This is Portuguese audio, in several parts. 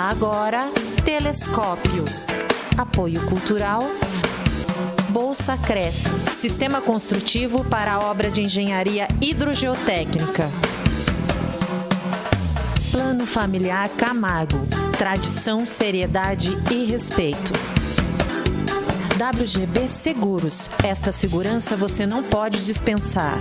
agora, Telescópio. Apoio cultural. Bolsa Creto, sistema construtivo para a obra de engenharia hidrogeotécnica. Plano Familiar Camargo, tradição, seriedade e respeito. WGB Seguros, esta segurança você não pode dispensar.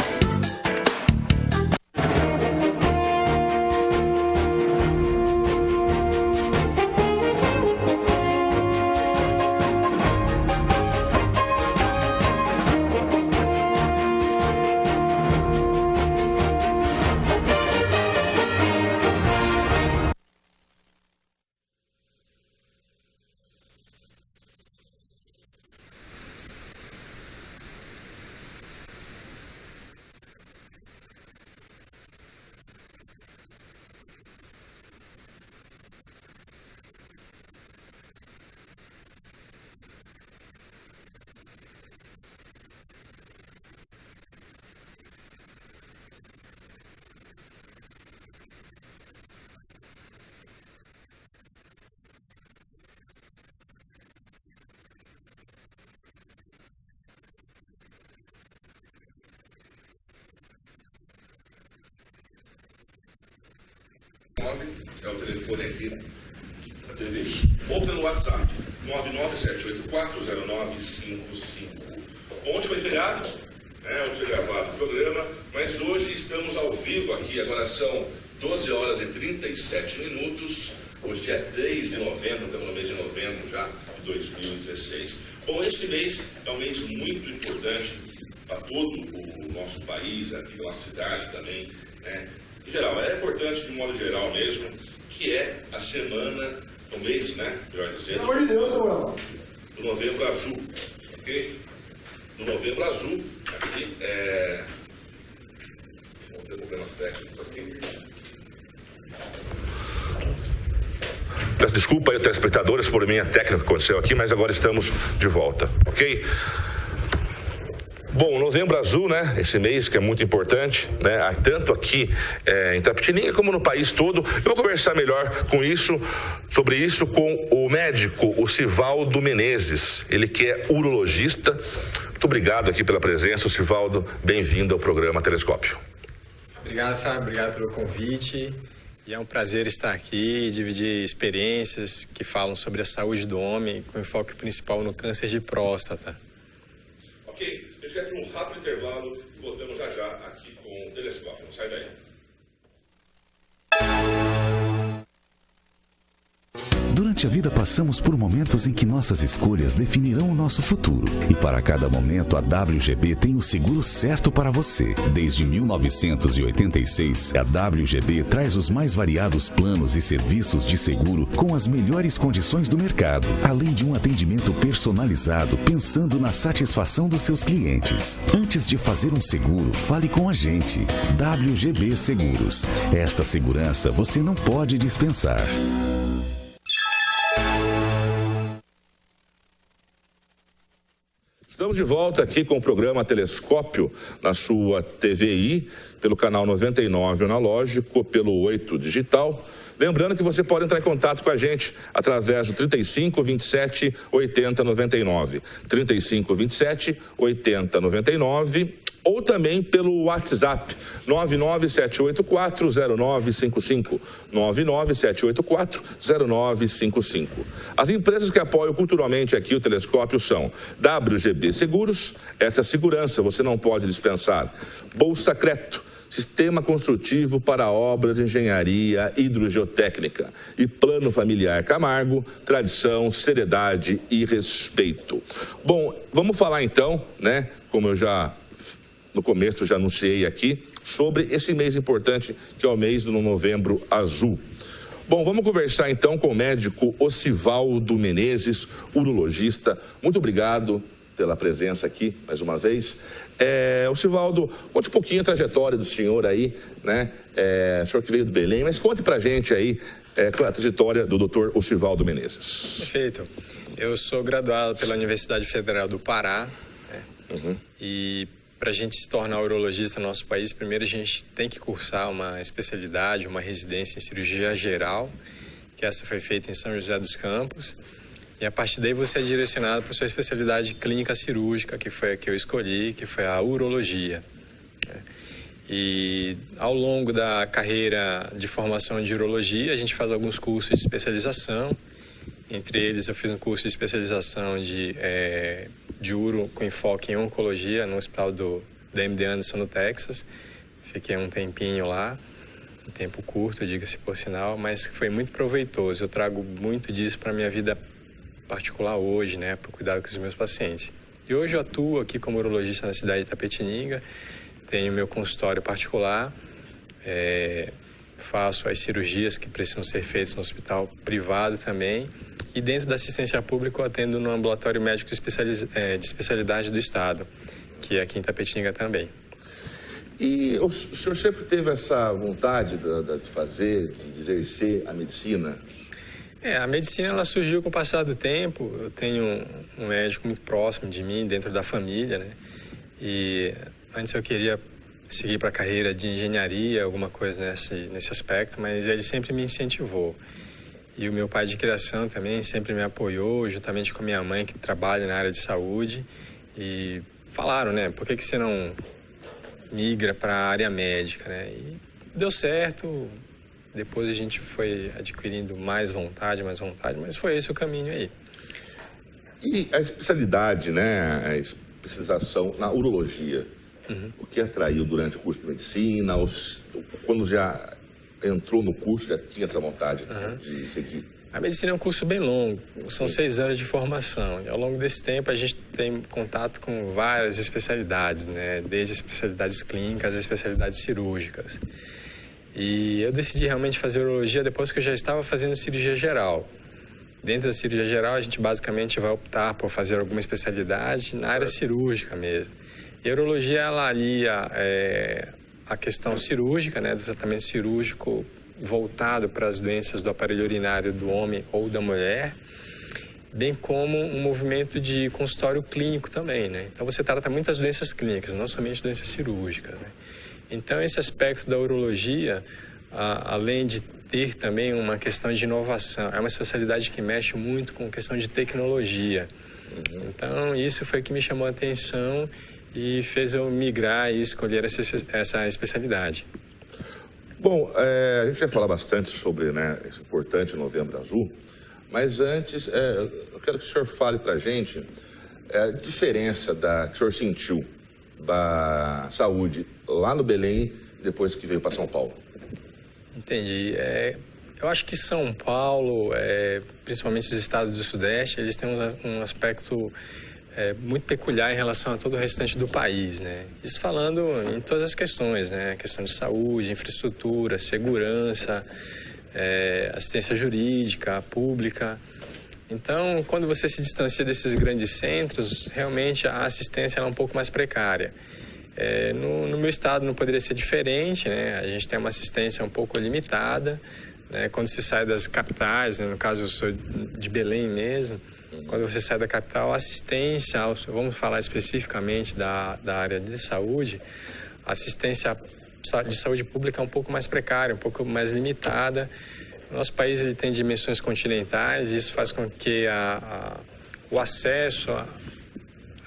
É o telefone aqui da TVI. Ou pelo WhatsApp, 997840955. Ontem foi feriado, ontem foi gravado o programa, mas hoje estamos ao vivo aqui. Agora são 12 horas e 37 minutos. Hoje é 3 de novembro, estamos no mês de novembro já de 2016. Bom, esse mês é um mês muito importante para todo o nosso país, aqui na nossa cidade também, né? Em geral, é importante de modo geral mesmo, que é a semana, o mês, né? Melhor dizendo. Pelo amor de Deus, Samuel. Do Novembro Azul, ok? Do Novembro Azul, aqui vamos ter problemas técnicos aqui. Peço desculpa aí, telespectadores, por minha técnica que aconteceu aqui, mas agora estamos de volta, ok? Bom, Novembro Azul, né? Esse mês que é muito importante, né? Tanto aqui em Itapetininga como no país todo. Eu vou conversar melhor sobre isso com o médico, o Sivaldo Menezes. Ele que é urologista. Muito obrigado aqui pela presença, Sivaldo. Bem-vindo ao programa Telescópio. Obrigado, Fábio. Obrigado pelo convite. E é um prazer estar aqui e dividir experiências que falam sobre a saúde do homem, com enfoque principal no câncer de próstata. Ok, a gente vai ter um rápido intervalo e voltamos já já aqui com o Telescópio. Não sai daí. Durante a vida passamos por momentos em que nossas escolhas definirão o nosso futuro. E para cada momento a WGB tem o seguro certo para você. Desde 1986, a WGB traz os mais variados planos e serviços de seguro com as melhores condições do mercado, além de um atendimento personalizado pensando na satisfação dos seus clientes. Antes de fazer um seguro, fale com a gente. WGB Seguros. Esta segurança você não pode dispensar. Estamos de volta aqui com o programa Telescópio na sua TVI, pelo canal 99 analógico, pelo 8 digital. Lembrando que você pode entrar em contato com a gente através do 35 27 80 99. 35 27 80 99. Ou também pelo WhatsApp, 997840955, 997840955. As empresas que apoiam culturalmente aqui o Telescópio são WGB Seguros, essa segurança você não pode dispensar. Bolsa Creto, sistema construtivo para obras de engenharia hidrogeotécnica. E Plano Familiar Camargo, tradição, seriedade e respeito. Bom, vamos falar então, né, como eu já no começo já anunciei aqui, sobre esse mês importante, que é o mês do Novembro Azul. Bom, vamos conversar então com o médico Sivaldo Menezes, urologista. Muito obrigado pela presença aqui, mais uma vez. Sivaldo, conte um pouquinho a trajetória do senhor aí, né? O senhor que veio do Belém, mas conte pra gente aí qual é a trajetória do doutor Sivaldo Menezes. Perfeito. Eu sou graduado pela Universidade Federal do Pará, né? E para a gente se tornar urologista no nosso país, primeiro a gente tem que cursar uma especialidade, uma residência em cirurgia geral. que essa foi feita em São José dos Campos. E a partir daí você é direcionado para a sua especialidade clínica cirúrgica, que foi a que eu escolhi, que foi a urologia. E ao longo da carreira de formação de urologia, a gente faz alguns cursos de especialização. Entre eles, eu fiz um curso de especialização de uro com enfoque em oncologia no hospital da MD Anderson, no Texas. Fiquei um tempinho lá, um tempo curto, diga-se por sinal, mas foi muito proveitoso. Eu trago muito disso para a minha vida particular hoje, né, para cuidar com os meus pacientes. E hoje eu atuo aqui como urologista na cidade de Itapetininga, tenho meu consultório particular, faço as cirurgias que precisam ser feitas no hospital privado também, e dentro da assistência pública eu atendo no ambulatório médico de especialidade do Estado, que é aqui em Itapetininga também. E o senhor sempre teve essa vontade de fazer, de exercer a medicina? A medicina ela surgiu com o passar do tempo. Eu tenho um médico muito próximo de mim, dentro da família, né? E antes eu queria seguir para a carreira de engenharia, alguma coisa nesse aspecto, mas ele sempre me incentivou. E o meu pai de criação também sempre me apoiou, juntamente com a minha mãe, que trabalha na área de saúde. E falaram, né, por que você não migra para a área médica, né? E deu certo. Depois a gente foi adquirindo mais vontade, mas foi esse o caminho aí. E a especialidade, né, a especialização na urologia, o que atraiu durante o curso de medicina, quando já entrou no curso, já tinha essa vontade de seguir? A medicina é um curso bem longo, são 6 anos de formação. E ao longo desse tempo a gente tem contato com várias especialidades, né, desde especialidades clínicas a especialidades cirúrgicas. E eu decidi realmente fazer urologia depois que eu já estava fazendo cirurgia geral. Dentro da cirurgia geral, a gente basicamente vai optar por fazer alguma especialidade na área cirúrgica mesmo. E a urologia, ela alia a questão cirúrgica, né, do tratamento cirúrgico voltado para as doenças do aparelho urinário do homem ou da mulher, bem como um movimento de consultório clínico também, né? Então você trata muitas doenças clínicas, não somente doenças cirúrgicas, né? Então, esse aspecto da urologia, além de ter também uma questão de inovação, é uma especialidade que mexe muito com questão de tecnologia. Então, isso foi o que me chamou a atenção e fez eu migrar e escolher essa especialidade. Bom, a gente vai falar bastante sobre, né, esse importante Novembro Azul, mas antes, eu quero que o senhor fale para a gente a diferença que o senhor sentiu da saúde lá no Belém, depois que veio para São Paulo. Entendi. Eu acho que São Paulo, principalmente os estados do Sudeste, eles têm um aspecto muito peculiar em relação a todo o restante do país, né? Isso falando em todas as questões, né? A questão de saúde, infraestrutura, segurança, assistência jurídica, pública. Então, quando você se distancia desses grandes centros, realmente a assistência é um pouco mais precária. No meu estado não poderia ser diferente, né? A gente tem uma assistência um pouco limitada, né? Quando se sai das capitais, né? No caso eu sou de Belém mesmo, quando você sai da capital, a assistência, vamos falar especificamente da área de saúde, a assistência de saúde pública é um pouco mais precária, um pouco mais limitada. O nosso país ele tem dimensões continentais e isso faz com que o acesso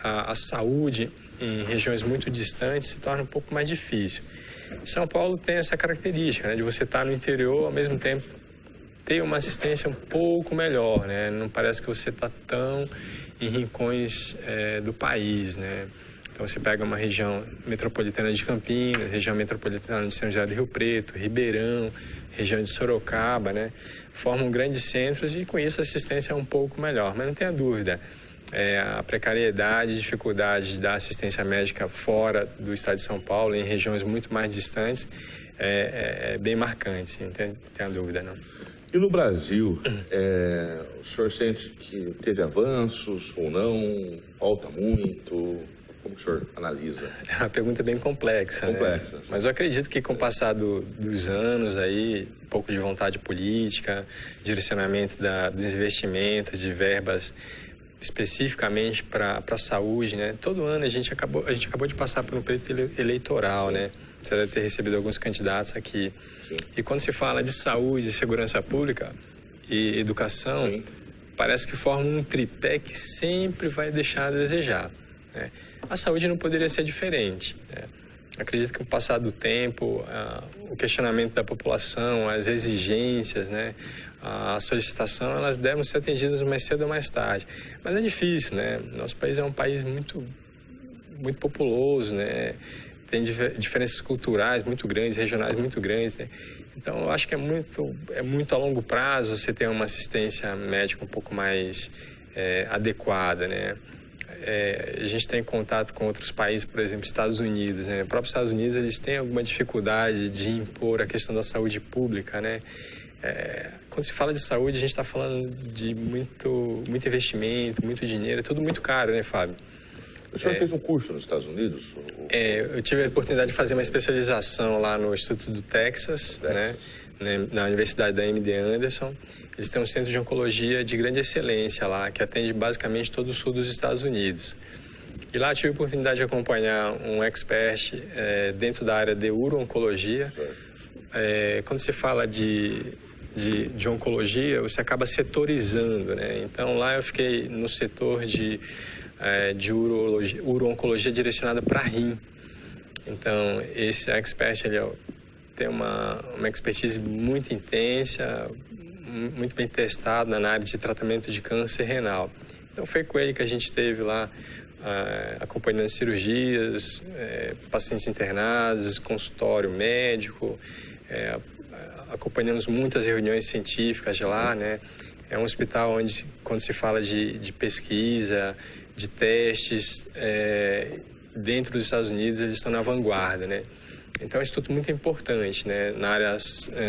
à saúde em regiões muito distantes se torne um pouco mais difícil. São Paulo tem essa característica, né, de você estar no interior, ao mesmo tempo ter uma assistência um pouco melhor, né? Não parece que você está tão em rincões do país, né? Então você pega uma região metropolitana de Campinas, região metropolitana de São José do Rio Preto, Ribeirão, região de Sorocaba, né? Formam grandes centros e com isso a assistência é um pouco melhor. Mas não tenha dúvida, a precariedade e dificuldade da assistência médica fora do estado de São Paulo, em regiões muito mais distantes, é bem marcante, não tenha dúvida, não. E no Brasil, o senhor sente que teve avanços ou não? Falta muito? Como o senhor analisa? É uma pergunta bem complexa, né? Mas eu acredito que com o passar dos anos aí, um pouco de vontade política, direcionamento dos investimentos, de verbas especificamente para a saúde, né? Todo ano a gente acabou de passar por um período eleitoral, né? Você deve ter recebido alguns candidatos aqui. Sim. E quando se fala de saúde e segurança pública, e educação, sim, parece que formam um tripé que sempre vai deixar a desejar, né? A saúde não poderia ser diferente, né? Acredito que com o passar do tempo, o questionamento da população, as exigências, né, a solicitação, elas devem ser atendidas mais cedo ou mais tarde. Mas é difícil, né? Nosso país é um país muito populoso, né? Tem diferenças culturais muito grandes, regionais muito grandes, né? Então, eu acho que é muito a longo prazo você ter uma assistência médica um pouco mais adequada, né? A gente tem contato com outros países, por exemplo, Estados Unidos, né? Os próprios Estados Unidos, eles têm alguma dificuldade de impor a questão da saúde pública, né? Quando se fala de saúde, a gente está falando de muito investimento, muito dinheiro, é tudo muito caro, né, Fábio? O senhor fez um curso nos Estados Unidos? Eu tive a oportunidade de fazer uma especialização lá no Instituto do Texas, né, na Universidade da MD Anderson. Eles têm um centro de oncologia de grande excelência lá, que atende basicamente todo o sul dos Estados Unidos. E lá tive a oportunidade de acompanhar um expert dentro da área de uro-oncologia. Quando se fala de oncologia, você acaba setorizando, né? Então lá eu fiquei no setor de uro-oncologia direcionada para rim. Então esse expert ele tem uma expertise muito intensa, muito bem testada na área de tratamento de câncer renal. Então foi com ele que a gente esteve lá acompanhando cirurgias, pacientes internados, consultório médico, acompanhamos muitas reuniões científicas de lá, né? É um hospital onde, quando se fala de pesquisa, de testes, dentro dos Estados Unidos, eles estão na vanguarda, né? Então, é um instituto muito importante, né? Na área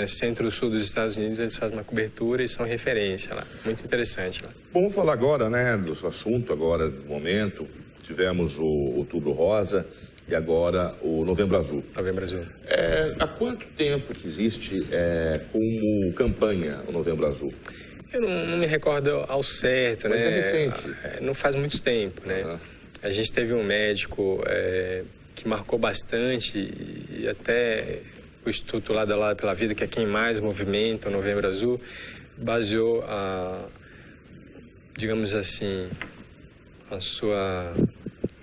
centro-sul dos Estados Unidos, eles fazem uma cobertura e são referência lá. Muito interessante lá. Bom, vamos falar agora, né, do assunto agora, do momento. Tivemos o Outubro Rosa e agora o Novembro Azul. Novembro Azul. Há quanto tempo que existe como campanha o Novembro Azul? Eu não me recordo ao certo, mas né? É recente. Não faz muito tempo, né? Uhum. A gente teve um médico que marcou bastante e até o Instituto Lado a Lado pela Vida, que é quem mais movimenta o Novembro Azul, baseou digamos assim, o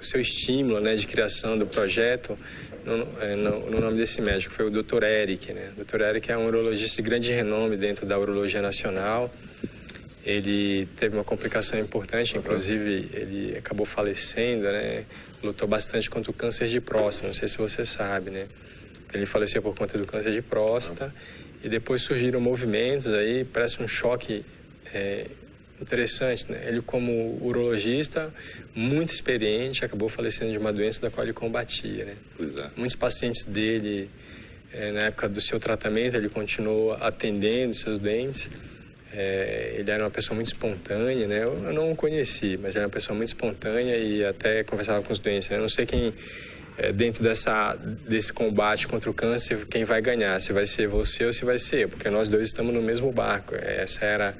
seu estímulo, né, de criação do projeto no nome desse médico, foi o Dr. Eric, né? O Dr. Eric é um urologista de grande renome dentro da urologia nacional. Ele teve uma complicação importante, inclusive ele acabou falecendo, né? Lutou bastante contra o câncer de próstata, não sei se você sabe, né? Ele faleceu por conta do câncer de próstata e depois surgiram movimentos aí, parece um choque interessante, né? Ele, como urologista, muito experiente, acabou falecendo de uma doença da qual ele combatia, né? Pois é. Muitos pacientes dele, na época do seu tratamento, ele continuou atendendo seus doentes. Ele era uma pessoa muito espontânea, né? Eu não o conheci, mas era uma pessoa muito espontânea e até conversava com os doentes, né? Eu não sei quem, dentro desse combate contra o câncer, quem vai ganhar, se vai ser você ou se vai ser eu, porque nós dois estamos no mesmo barco. Essa era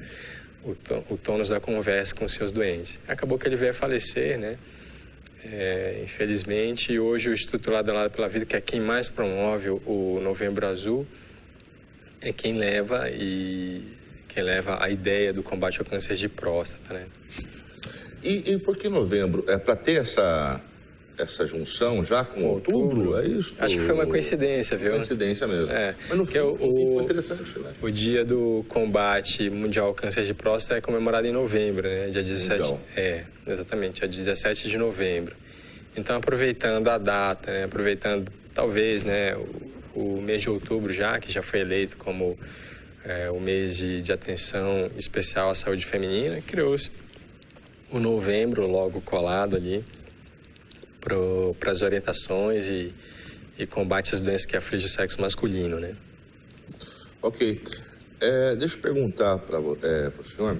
o tônus da conversa com os seus doentes. Acabou que ele veio a falecer, né? Infelizmente, e hoje o Instituto Lado a Lado pela Vida, que é quem mais promove o Novembro Azul, é quem leva a ideia do combate ao câncer de próstata, né? E por que novembro? É para ter essa junção já com outubro? É isso? Acho que foi uma coincidência, viu? Coincidência mesmo. Mas no fim, foi interessante, né? O dia do combate mundial ao câncer de próstata é comemorado em novembro, né? Dia 17. Então. Exatamente, dia 17 de novembro. Então, aproveitando a data, né? Aproveitando, talvez, né, o mês de outubro já, que já foi eleito como o mês de atenção especial à saúde feminina, criou-se o novembro logo colado ali para as orientações e combate às doenças que afligem o sexo masculino, né? Ok. Deixa eu perguntar para o senhor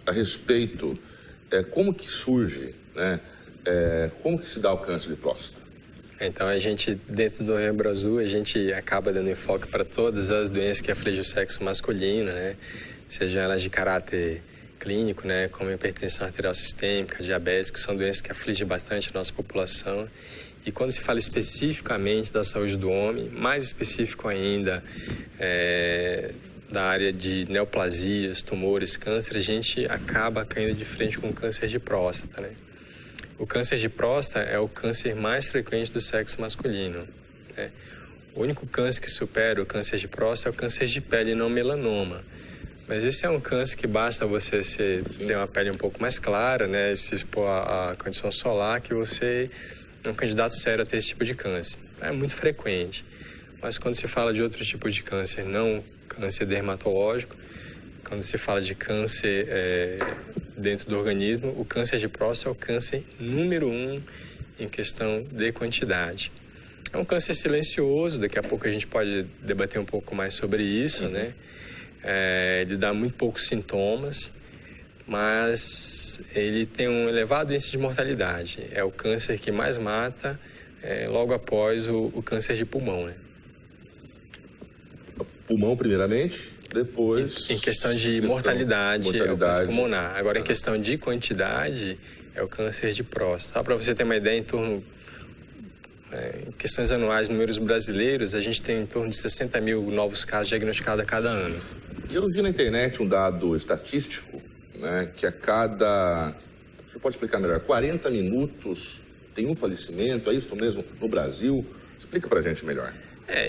a respeito como que surge, né? Como que se dá o câncer de próstata? Então, a gente, dentro do Novembro Azul, a gente acaba dando enfoque para todas as doenças que afligem o sexo masculino, né? Sejam elas de caráter clínico, né? Como hipertensão arterial sistêmica, diabetes, que são doenças que afligem bastante a nossa população. E quando se fala especificamente da saúde do homem, mais específico ainda, da área de neoplasias, tumores, câncer, a gente acaba caindo de frente com o câncer de próstata, né? O câncer de próstata é o câncer mais frequente do sexo masculino, né? O único câncer que supera o câncer de próstata é o câncer de pele, não melanoma. Mas esse é um câncer que basta você ter uma pele um pouco mais clara, né? Se expor à condição solar, que você é um candidato sério a ter esse tipo de câncer. É muito frequente. Mas quando se fala de outro tipo de câncer, não câncer dermatológico, quando se fala de câncer dentro do organismo, o câncer de próstata é o câncer número 1 em questão de quantidade. É um câncer silencioso, daqui a pouco a gente pode debater um pouco mais sobre isso, né? Ele dá muito poucos sintomas, mas ele tem um elevado índice de mortalidade. É o câncer que mais mata logo após o câncer de pulmão, né? Pulmão, primeiramente, depois... Em questão de mortalidade, é o câncer pulmonar. Agora, em questão de quantidade, é o câncer de próstata. Só para você ter uma ideia, em questões anuais, números brasileiros, a gente tem em torno de 60 mil novos casos diagnosticados a cada ano. Eu vi na internet um dado estatístico, né, que a cada... Você pode explicar melhor? 40 minutos tem um falecimento, é isso mesmo, no Brasil? Explica pra gente melhor.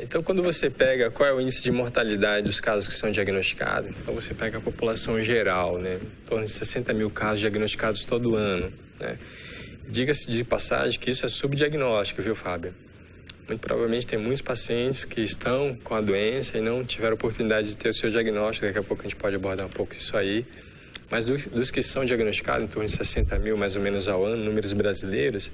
Então quando você pega qual é o índice de mortalidade dos casos que são diagnosticados, então você pega a população geral, né, em torno de 60 mil casos diagnosticados todo ano, né? Diga-se de passagem que isso é subdiagnóstico, viu, Fábio? Muito provavelmente tem muitos pacientes que estão com a doença e não tiveram oportunidade de ter o seu diagnóstico. Daqui a pouco a gente pode abordar um pouco isso aí. Mas dos que são diagnosticados, em torno de 60 mil mais ou menos ao ano, números brasileiros,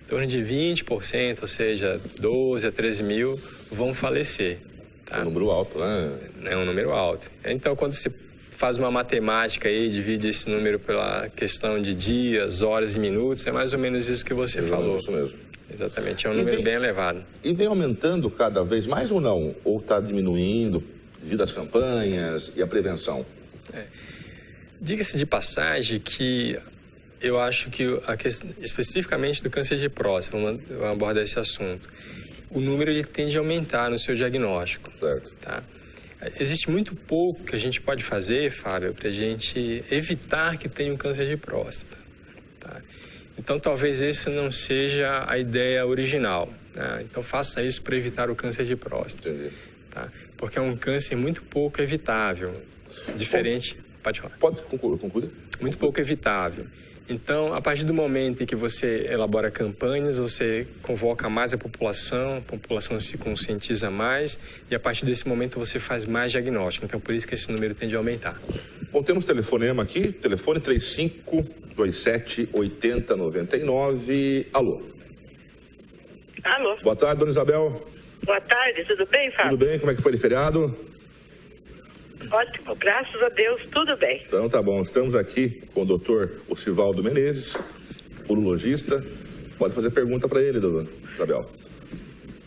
em torno de 20%, ou seja, 12 a 13 mil, vão falecer. Tá? É um número alto, né? É um número alto. Então, quando você faz uma matemática aí, divide esse número pela questão de dias, horas e minutos, é mais ou menos isso que você falou. Isso mesmo. Exatamente, é um número bem elevado. E vem aumentando cada vez mais ou não? Ou está diminuindo devido às campanhas e à prevenção? Diga-se de passagem que eu acho que, especificamente do câncer de próstata, vamos abordar esse assunto, o número ele tende a aumentar no seu diagnóstico. Certo. Tá? Existe muito pouco que a gente pode fazer, Fábio, para a gente evitar que tenha um câncer de próstata. Tá? Então, talvez essa não seja a ideia original, né? Então, faça isso para evitar o câncer de próstata. Entendi. Tá? Porque é um câncer muito pouco evitável. Diferente... Pode falar. Pode concluir. Muito pouco evitável. Então, a partir do momento em que você elabora campanhas, você convoca mais a população se conscientiza mais e a partir desse momento você faz mais diagnóstico. Então, por isso que esse número tende a aumentar. Bom, temos telefonema aqui, telefone 3527-8099. Alô. Alô. Boa tarde, dona Isabel. Boa tarde, tudo bem, Fábio? Tudo bem? Como é que foi o feriado? Ótimo, graças a Deus, tudo bem. Então tá bom, estamos aqui com o doutor Osivaldo Menezes, urologista. Pode fazer pergunta para ele, dona Isabel.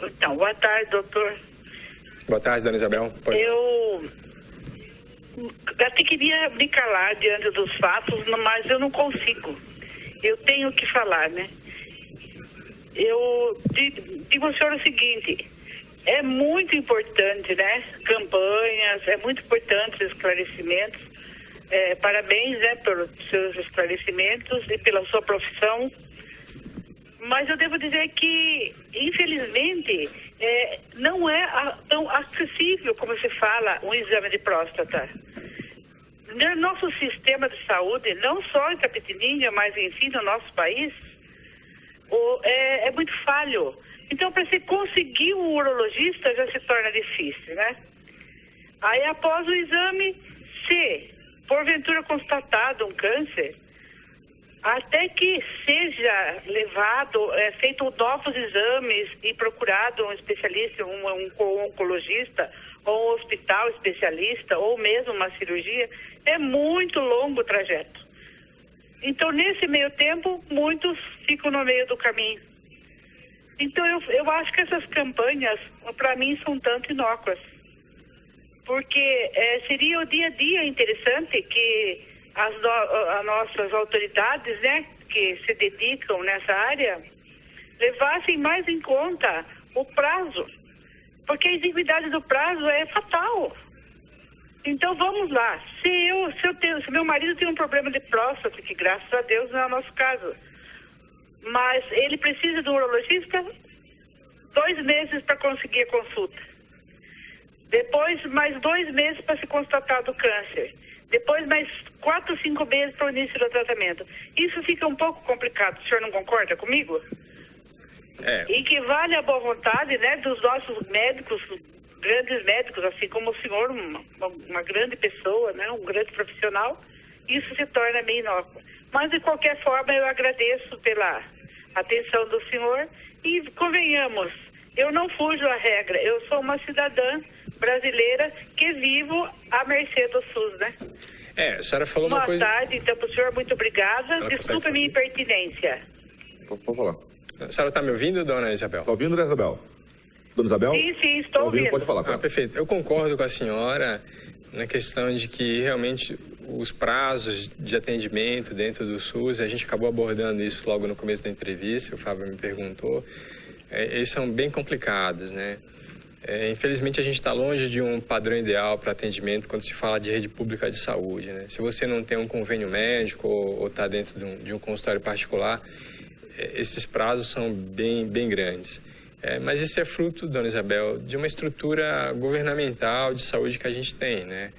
Então, boa tarde, doutor. Boa tarde, dona Isabel. Eu até queria me calar diante dos fatos, mas eu não consigo. Eu tenho que falar, né? Eu digo ao senhor o seguinte... É muito importante, né? Campanhas, é muito importante os esclarecimentos. Parabéns, né, pelos seus esclarecimentos e pela sua profissão. Mas eu devo dizer que, infelizmente, não é tão acessível como se fala um exame de próstata. No nosso sistema de saúde, não só em Itapetininga, mas enfim, no nosso país, é muito falho. Então, para você conseguir um urologista já se torna difícil, né? Aí, após o exame, se porventura constatado um câncer, até que seja levado, feito novos exames e procurado um especialista, um oncologista, ou um hospital especialista, ou mesmo uma cirurgia, é muito longo o trajeto. Então, nesse meio tempo, muitos ficam no meio do caminho. Então, eu acho que essas campanhas, para mim, são tanto inócuas. Porque seria o dia a dia interessante que as nossas autoridades, né, que se dedicam nessa área, levassem mais em conta o prazo. Porque a exiguidade do prazo é fatal. Então vamos lá. Se meu marido tem um problema de próstata, que graças a Deus não é o nosso caso, mas ele precisa de um urologista 2 meses para conseguir a consulta. Depois mais 2 meses para se constatar do câncer. Depois mais 4 ou 5 meses para o início do tratamento. Isso fica um pouco complicado. O senhor não concorda comigo? E que vale a boa vontade, né, dos nossos médicos, grandes médicos, assim como o senhor, uma grande pessoa, né, um grande profissional, isso se torna meio inócuo. Mas, de qualquer forma, eu agradeço pela atenção do senhor e convenhamos, eu não fujo à regra, eu sou uma cidadã brasileira que vivo à mercê do SUS, né? A senhora falou uma coisa... Boa tarde, então, para o senhor, muito obrigada. Desculpa a minha impertinência. Pode falar. A senhora está me ouvindo, dona Isabel? Está ouvindo, né, Isabel? Dona Isabel? Sim, estou ouvindo. Pode falar. Perfeito. Eu concordo com a senhora na questão de que realmente os prazos de atendimento dentro do SUS, a gente acabou abordando isso logo no começo da entrevista, o Fábio me perguntou, eles são bem complicados, né? Infelizmente, a gente está longe de um padrão ideal para atendimento quando se fala de rede pública de saúde, né? Se você não tem um convênio médico ou está dentro de um consultório particular, esses prazos são bem grandes. Mas isso é fruto, dona Isabel, de uma estrutura governamental de saúde que a gente tem, né?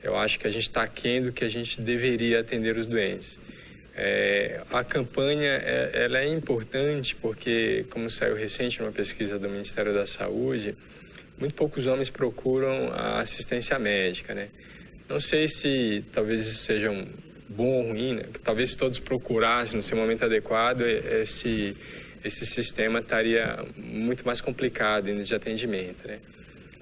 Eu acho que a gente está aquém do que a gente deveria atender os doentes. A campanha ela é importante porque, como saiu recente numa pesquisa do Ministério da Saúde, muito poucos homens procuram a assistência médica, né? Não sei se talvez isso seja um bom ou ruim, né? Talvez se todos procurassem no seu momento adequado, esse sistema estaria muito mais complicado de atendimento, né?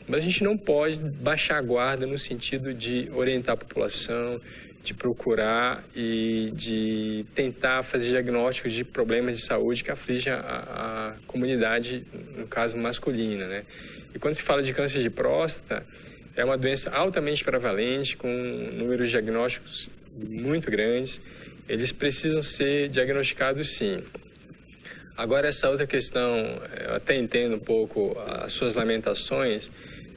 Mas a gente não pode baixar a guarda no sentido de orientar a população, de procurar e de tentar fazer diagnósticos de problemas de saúde que afligem a comunidade, no caso masculina, né? E quando se fala de câncer de próstata, é uma doença altamente prevalente, com números diagnósticos muito grandes. Eles precisam ser diagnosticados, sim. Agora, essa outra questão, eu até entendo um pouco as suas lamentações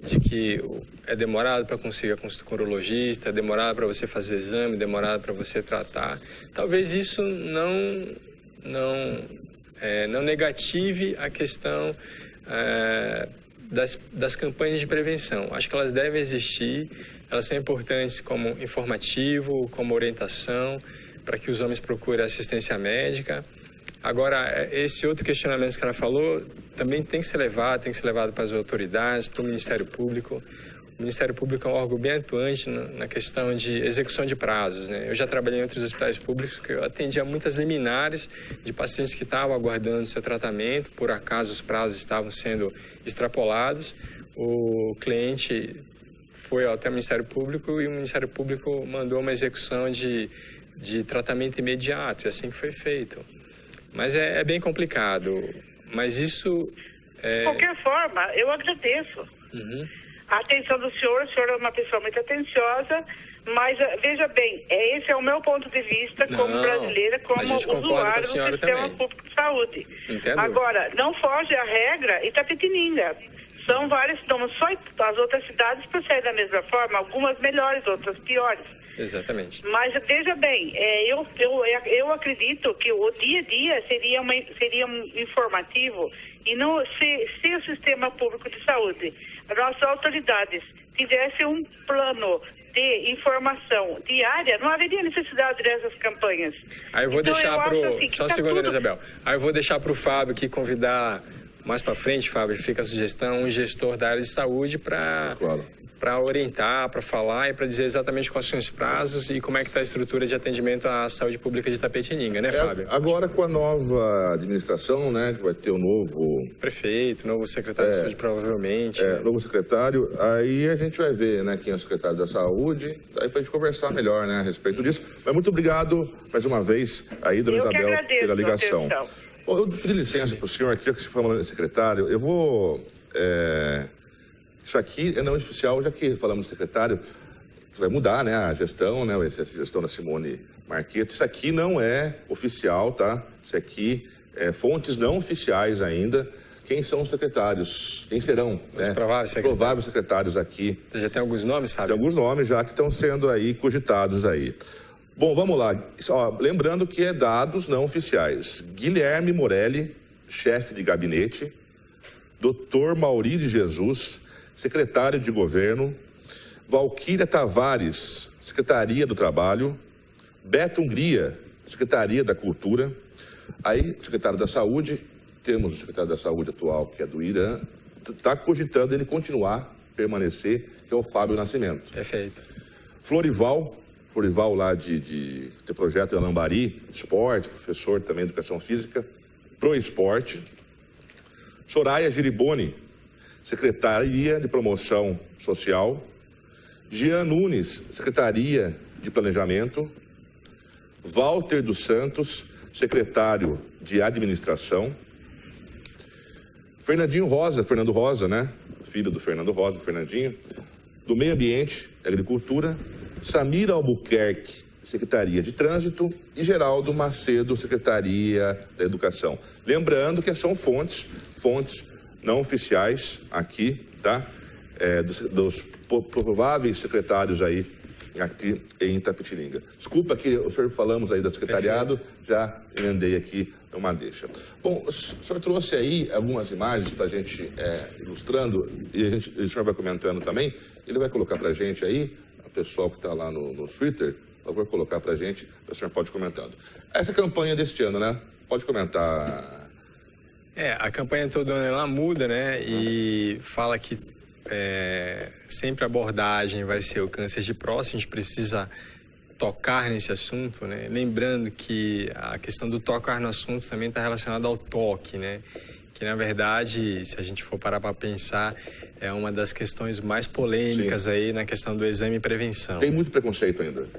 de que é demorado para conseguir a consulta com o urologista, é demorado para você fazer o exame, demorado para você tratar. Talvez isso não negative a questão das campanhas de prevenção. Acho que elas devem existir, elas são importantes como informativo, como orientação, para que os homens procurem assistência médica. Agora, esse outro questionamento que ela falou também tem que ser levado para as autoridades, para o Ministério Público. O Ministério Público é um órgão bem atuante na questão de execução de prazos, né? Eu já trabalhei em outros hospitais públicos que eu atendia muitas liminares de pacientes que estavam aguardando seu tratamento, por acaso os prazos estavam sendo extrapolados. O cliente foi até o Ministério Público e o Ministério Público mandou uma execução de tratamento imediato, e assim que foi feito. Mas é bem complicado. Mas isso... De qualquer forma, eu agradeço. Uhum. A atenção do senhor, o senhor é uma pessoa muito atenciosa, mas veja bem, esse é o meu ponto de vista como brasileira, como usuário do sistema público de saúde. Entendo. Agora, não foge à regra Itapetininga. São várias, não só as outras cidades procedem da mesma forma, algumas melhores, outras piores. Exatamente. Mas veja bem, eu acredito que o dia a dia seria informativo e não se o sistema público de saúde, as nossas autoridades tivessem um plano de informação diária, não haveria necessidade dessas campanhas. Aí eu vou deixar só um segundo, Isabel. Aí eu vou deixar para o Fábio aqui convidar mais para frente, Fábio, fica a sugestão, um gestor da área de saúde para orientar, para falar e para dizer exatamente quais são os prazos e como é que está a estrutura de atendimento à saúde pública de Itapetininga, né, Fábio? Agora com a nova administração, né, que vai ter o novo... prefeito, novo secretário de saúde, provavelmente. Novo secretário, aí a gente vai ver, né, quem é o secretário da saúde, aí para a gente conversar melhor, né, a respeito disso. Mas muito obrigado, mais uma vez, aí, dona Isabel, pela ligação. Bom, eu pedi licença para o senhor aqui, que você falou, secretário, eu vou... Isso aqui é não oficial, já que falamos do secretário, vai mudar, né, a gestão, né, a gestão da Simone Marqueto. Isso aqui não é oficial, tá? Isso aqui é fontes não oficiais ainda. quem são os secretários, quem serão, Os prováveis secretários aqui. Você já tem alguns nomes, Fábio? Tem alguns nomes já que estão sendo aí cogitados aí. Bom, vamos lá. Lembrando que é dados não oficiais. Guilherme Morelli, chefe de gabinete. Dr. Mauri de Jesus, secretário de governo. Valquíria Tavares, Secretaria do Trabalho. Beto Hungria, Secretaria da Cultura. Aí, secretário da Saúde, temos o secretário da Saúde atual, que é do Irã, está cogitando ele continuar, permanecer, que é o Fábio Nascimento. Perfeito. Florival lá de projeto em Alambari, esporte, professor também de educação física, pro esporte. Soraya Giriboni, Secretaria de Promoção Social. Jean Nunes, Secretaria de Planejamento. Walter dos Santos, secretário de Administração. Fernando Rosa, né? Filho do Fernando Rosa, Fernandinho. Do Meio Ambiente e Agricultura. Samira Albuquerque, Secretaria de Trânsito. E Geraldo Macedo, Secretaria da Educação. Lembrando que são fontes não oficiais aqui, tá? Dos prováveis secretários aí aqui em Itapetininga. Desculpa que o senhor falamos aí do secretariado, já emendei aqui uma deixa. Bom, o senhor trouxe aí algumas imagens para a gente ilustrando, e o senhor vai comentando também. Ele vai colocar para a gente aí, o pessoal que está lá no Twitter, vai colocar para a gente, o senhor pode comentando. Essa campanha deste ano, né? Pode comentar. A campanha todo ano ela muda, né? E fala que sempre a abordagem vai ser o câncer de próstata. A gente precisa tocar nesse assunto, né? Lembrando que a questão do tocar no assunto também está relacionada ao toque, né? Que, na verdade, se a gente for parar para pensar, é uma das questões mais polêmicas. Sim. Aí na questão do exame e prevenção. Tem muito preconceito ainda.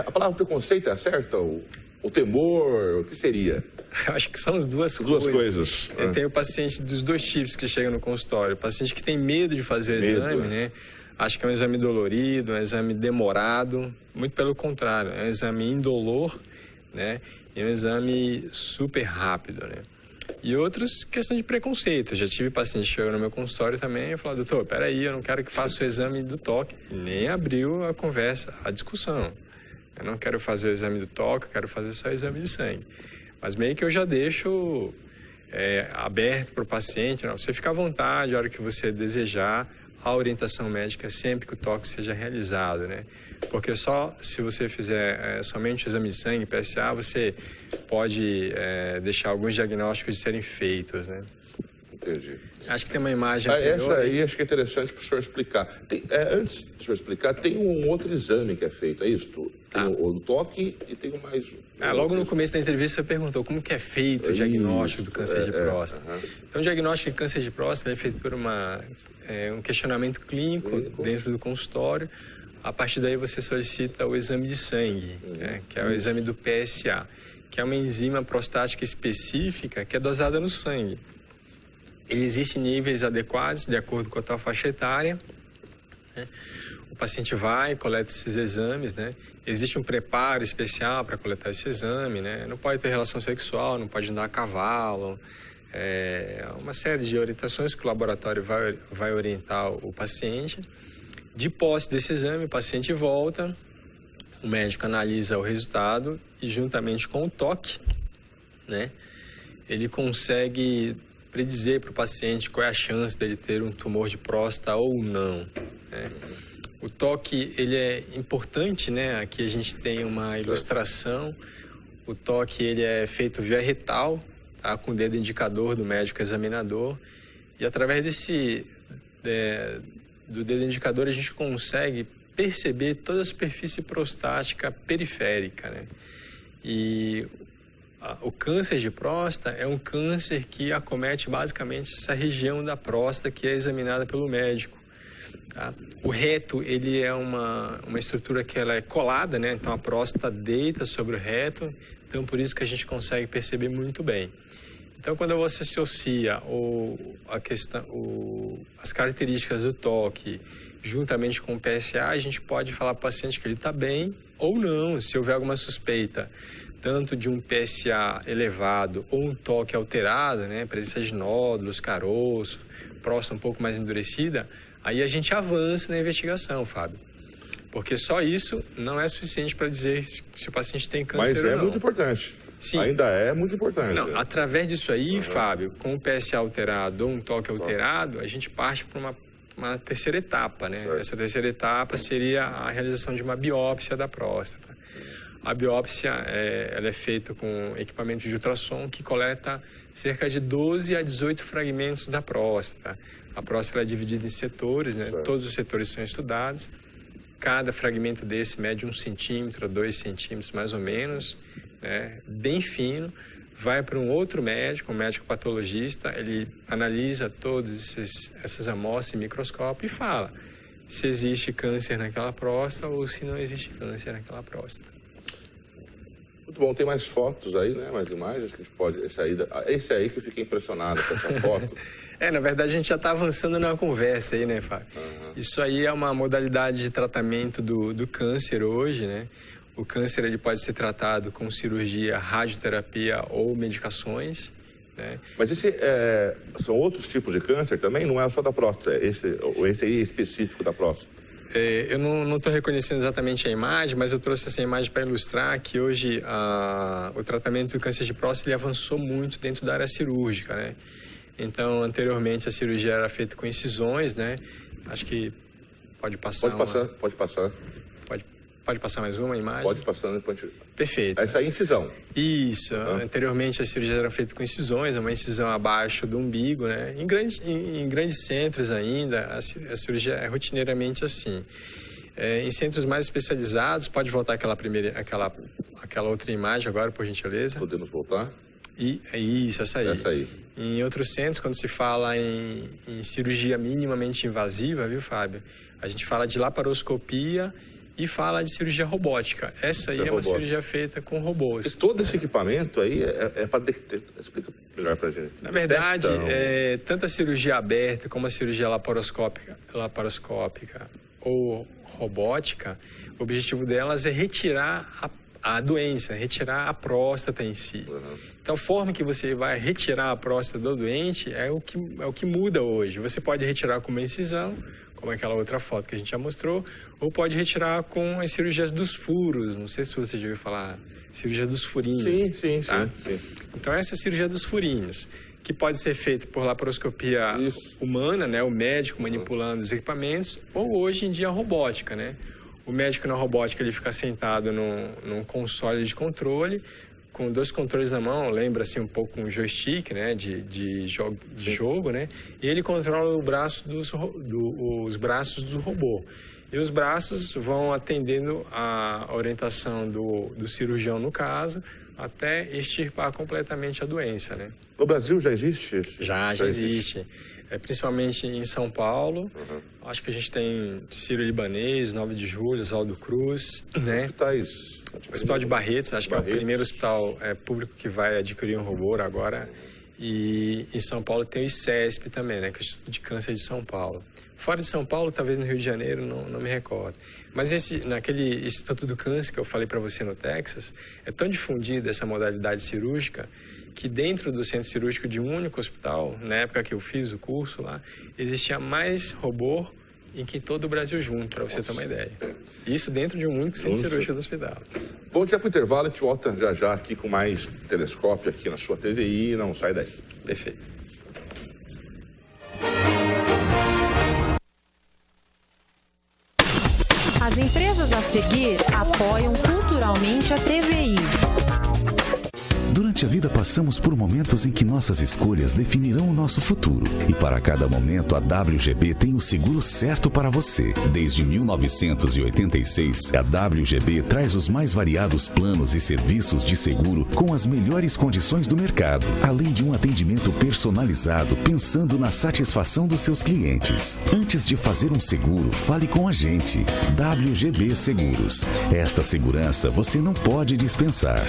A palavra preconceito é certa? O temor, o que seria? Eu acho que são as duas coisas. Tem o paciente dos dois tipos que chega no consultório. O paciente que tem medo de fazer o exame, né? Acho que é um exame dolorido, um exame demorado. Muito pelo contrário, é um exame indolor, né? E um exame super rápido, né? E outros, questão de preconceito. Eu já tive paciente que chegou no meu consultório também e falou: doutor, peraí, eu não quero que faça o exame do toque. E nem abriu a conversa, a discussão. Eu não quero fazer o exame do toque, eu quero fazer só o exame de sangue. Mas meio que eu já deixo aberto para o paciente. Não, você fica à vontade, a hora que você desejar, a orientação médica sempre que o toque seja realizado, né? Porque só se você fizer somente o exame de sangue, PSA, você pode deixar alguns diagnósticos de serem feitos, né? Entendi. Acho que tem uma imagem anterior. Essa aí acho que é interessante para o senhor explicar. Antes do senhor explicar, tem um outro exame que é feito, é isso? Tem o toque e tem mais... Logo no começo da entrevista você perguntou como que é feito o diagnóstico do câncer de próstata. Então, o diagnóstico de câncer de próstata é feito por um questionamento clínico dentro do consultório. A partir daí você solicita o exame de sangue, né, que é o exame do PSA, que é uma enzima prostática específica que é dosada no sangue. Ele existe em níveis adequados, de acordo com a tua faixa etária, né? O paciente vai, coleta esses exames, né? Existe um preparo especial para coletar esse exame, né? Não pode ter relação sexual, não pode andar a cavalo. Uma série de orientações que o laboratório vai orientar o paciente. De posse desse exame, o paciente volta, o médico analisa o resultado e, juntamente com o toque, né, ele consegue predizer para o paciente qual é a chance dele ter um tumor de próstata ou não, né? O toque, ele é importante, né? Aqui a gente tem uma ilustração. O toque, ele é feito via retal, tá? Com o dedo indicador do médico examinador. E através do dedo indicador a gente consegue perceber toda a superfície prostática periférica, né? E o câncer de próstata é um câncer que acomete basicamente essa região da próstata que é examinada pelo médico, tá? O reto, ele é uma estrutura que ela é colada, né? Então a próstata deita sobre o reto, então por isso que a gente consegue perceber muito bem. Então, quando você associa as características do toque juntamente com o PSA, a gente pode falar para o paciente que ele está bem ou não. Se houver alguma suspeita, tanto de um PSA elevado ou um toque alterado, né, presença de nódulos, caroço, próstata um pouco mais endurecida, aí a gente avança na investigação, Fábio. Porque só isso não é suficiente para dizer se o paciente tem câncer ou não. Mas é muito importante. Sim. Ainda é muito importante. Não, através disso aí, Fábio, com o PSA alterado ou um toque alterado, a gente parte para uma terceira etapa, né? Certo. Essa terceira etapa seria a realização de uma biópsia da próstata. A biópsia ela é feita com equipamentos de ultrassom que coleta cerca de 12 a 18 fragmentos da próstata. A próstata é dividida em setores, né? Certo. Todos os setores são estudados. Cada fragmento desse mede 1 centímetro a 2 centímetros mais ou menos, né? Bem fino. Vai para um outro médico, um médico patologista, ele analisa todas essas amostras em microscópio e fala se existe câncer naquela próstata ou se não existe câncer naquela próstata. Muito bom, tem mais fotos aí, né? Mais imagens que a gente pode... Esse aí que eu fiquei impressionado com essa foto. Na verdade a gente já está avançando numa conversa aí, né, Fábio? Isso aí é uma modalidade de tratamento do câncer hoje, né? O câncer ele pode ser tratado com cirurgia, radioterapia ou medicações, né? Mas são outros tipos de câncer também? Não é só da próstata? Esse aí é específico da próstata? Eu não estou reconhecendo exatamente a imagem, mas eu trouxe essa imagem para ilustrar que hoje o tratamento do câncer de próstata ele avançou muito dentro da área cirúrgica, né? Então, anteriormente a cirurgia era feita com incisões, né? Acho que pode passar. Pode passar. Pode passar mais uma imagem? Pode passar. Perfeito. Essa aí é incisão. Isso. Anteriormente as cirurgias eram feitas com incisões, uma incisão abaixo do umbigo, né? Em grandes centros ainda, a cirurgia é rotineiramente assim. Em centros mais especializados, pode voltar aquela outra imagem agora, por gentileza. Podemos voltar? Essa aí. Em outros centros, quando se fala em cirurgia minimamente invasiva, viu, Fábio? A gente fala de laparoscopia e fala de cirurgia robótica. Essa aí é uma cirurgia feita com robôs. E todo esse equipamento aí é para detectar... Explica melhor para a gente. Na verdade, tanto a cirurgia aberta como a cirurgia laparoscópica ou robótica, o objetivo delas é retirar a doença, retirar a próstata em si. Então, a forma que você vai retirar a próstata do doente é o que muda hoje. Você pode retirar com uma incisão, como aquela outra foto que a gente já mostrou, ou pode retirar com as cirurgias dos furos. Não sei se você já ouviu falar, cirurgia dos furinhos. Sim. Então, essa é a cirurgia dos furinhos, que pode ser feita por laparoscopia humana, né? O médico manipulando os equipamentos, ou hoje em dia a robótica, né? O médico na robótica ele fica sentado num console de controle, com 2 controles na mão, lembra assim um pouco um joystick, né, de jogo, né? E ele controla os braços do robô. E os braços vão atendendo a orientação do cirurgião no caso, até extirpar completamente a doença, né? No Brasil já existe esse? Já existe. Principalmente em São Paulo. Acho que a gente tem Sírio-Libanês, 9 de Julho, Oswaldo Cruz, né? Hospitais. Hospital de Barretos, acho que é o primeiro hospital público que vai adquirir um robô agora. E em São Paulo tem o ICESP também, né? Que é o Instituto de Câncer de São Paulo. Fora de São Paulo, talvez no Rio de Janeiro, não me recordo. Mas naquele Instituto do Câncer que eu falei para você no Texas, é tão difundida essa modalidade cirúrgica que dentro do centro cirúrgico de um único hospital, na época que eu fiz o curso lá, existia mais robô em que todo o Brasil junto, para você ter uma ideia. Isso dentro de um único centro cirúrgico do hospital. Bom, já para o intervalo, a gente volta já aqui com mais Telescópio aqui na sua TVI, não sai daí. Perfeito. As empresas a seguir apoiam culturalmente a TVI. Durante a vida passamos por momentos em que nossas escolhas definirão o nosso futuro. E para cada momento a WGB tem o seguro certo para você. Desde 1986, a WGB traz os mais variados planos e serviços de seguro com as melhores condições do mercado, além de um atendimento personalizado pensando na satisfação dos seus clientes. Antes de fazer um seguro, fale com a gente. WGB Seguros. Esta segurança você não pode dispensar.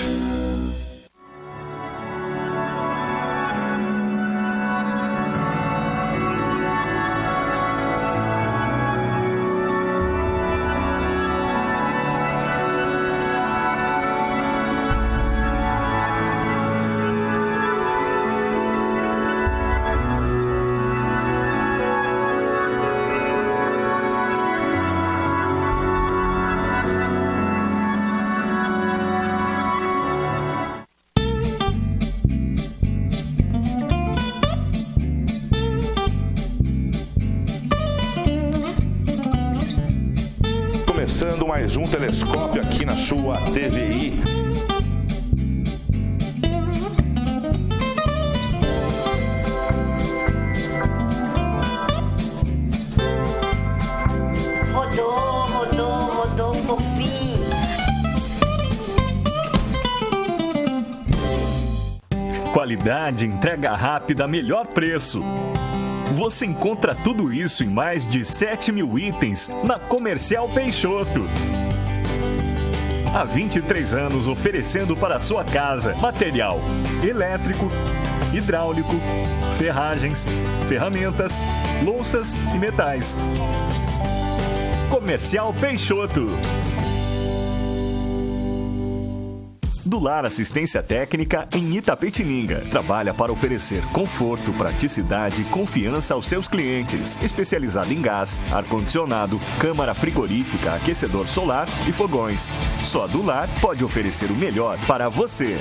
começando mais um Telescópio aqui na sua TVI. Rodou, fofinho. Qualidade, entrega rápida, melhor preço. Você encontra tudo isso em mais de 7 mil itens na Comercial Peixoto. Há 23 anos oferecendo para a sua casa material elétrico, hidráulico, ferragens, ferramentas, louças e metais. Comercial Peixoto. Dular Assistência Técnica em Itapetininga. Trabalha para oferecer conforto, praticidade e confiança aos seus clientes. Especializado em gás, ar-condicionado, câmara frigorífica, aquecedor solar e fogões. Só a Dular pode oferecer o melhor para você.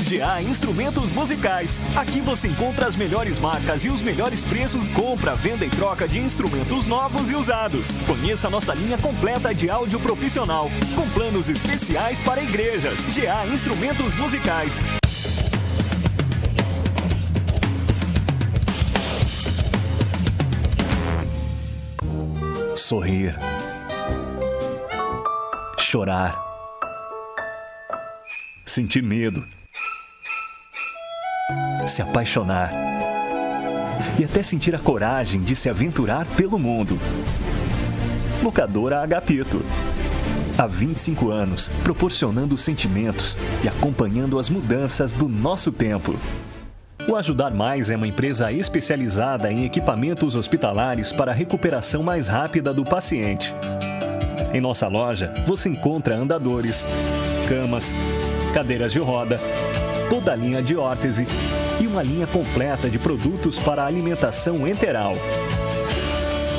GA Instrumentos Musicais. Aqui você encontra as melhores marcas e os melhores preços. Compra, venda e troca de instrumentos novos e usados. Conheça a nossa linha completa de áudio profissional, com planos especiais para igrejas. GA Instrumentos Musicais. Sorrir. Chorar. Sentir medo. Se apaixonar e até sentir a coragem de se aventurar pelo mundo. Locadora Agapito. Há 25 anos, proporcionando sentimentos e acompanhando as mudanças do nosso tempo. O Ajudar Mais é uma empresa especializada em equipamentos hospitalares para a recuperação mais rápida do paciente. Em nossa loja, você encontra andadores, camas, cadeiras de roda, toda a linha de órtese e uma linha completa de produtos para alimentação enteral.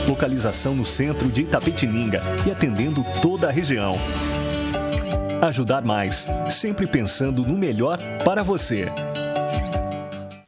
Localização no centro de Itapetininga e atendendo toda a região. Ajudar Mais, sempre pensando no melhor para você.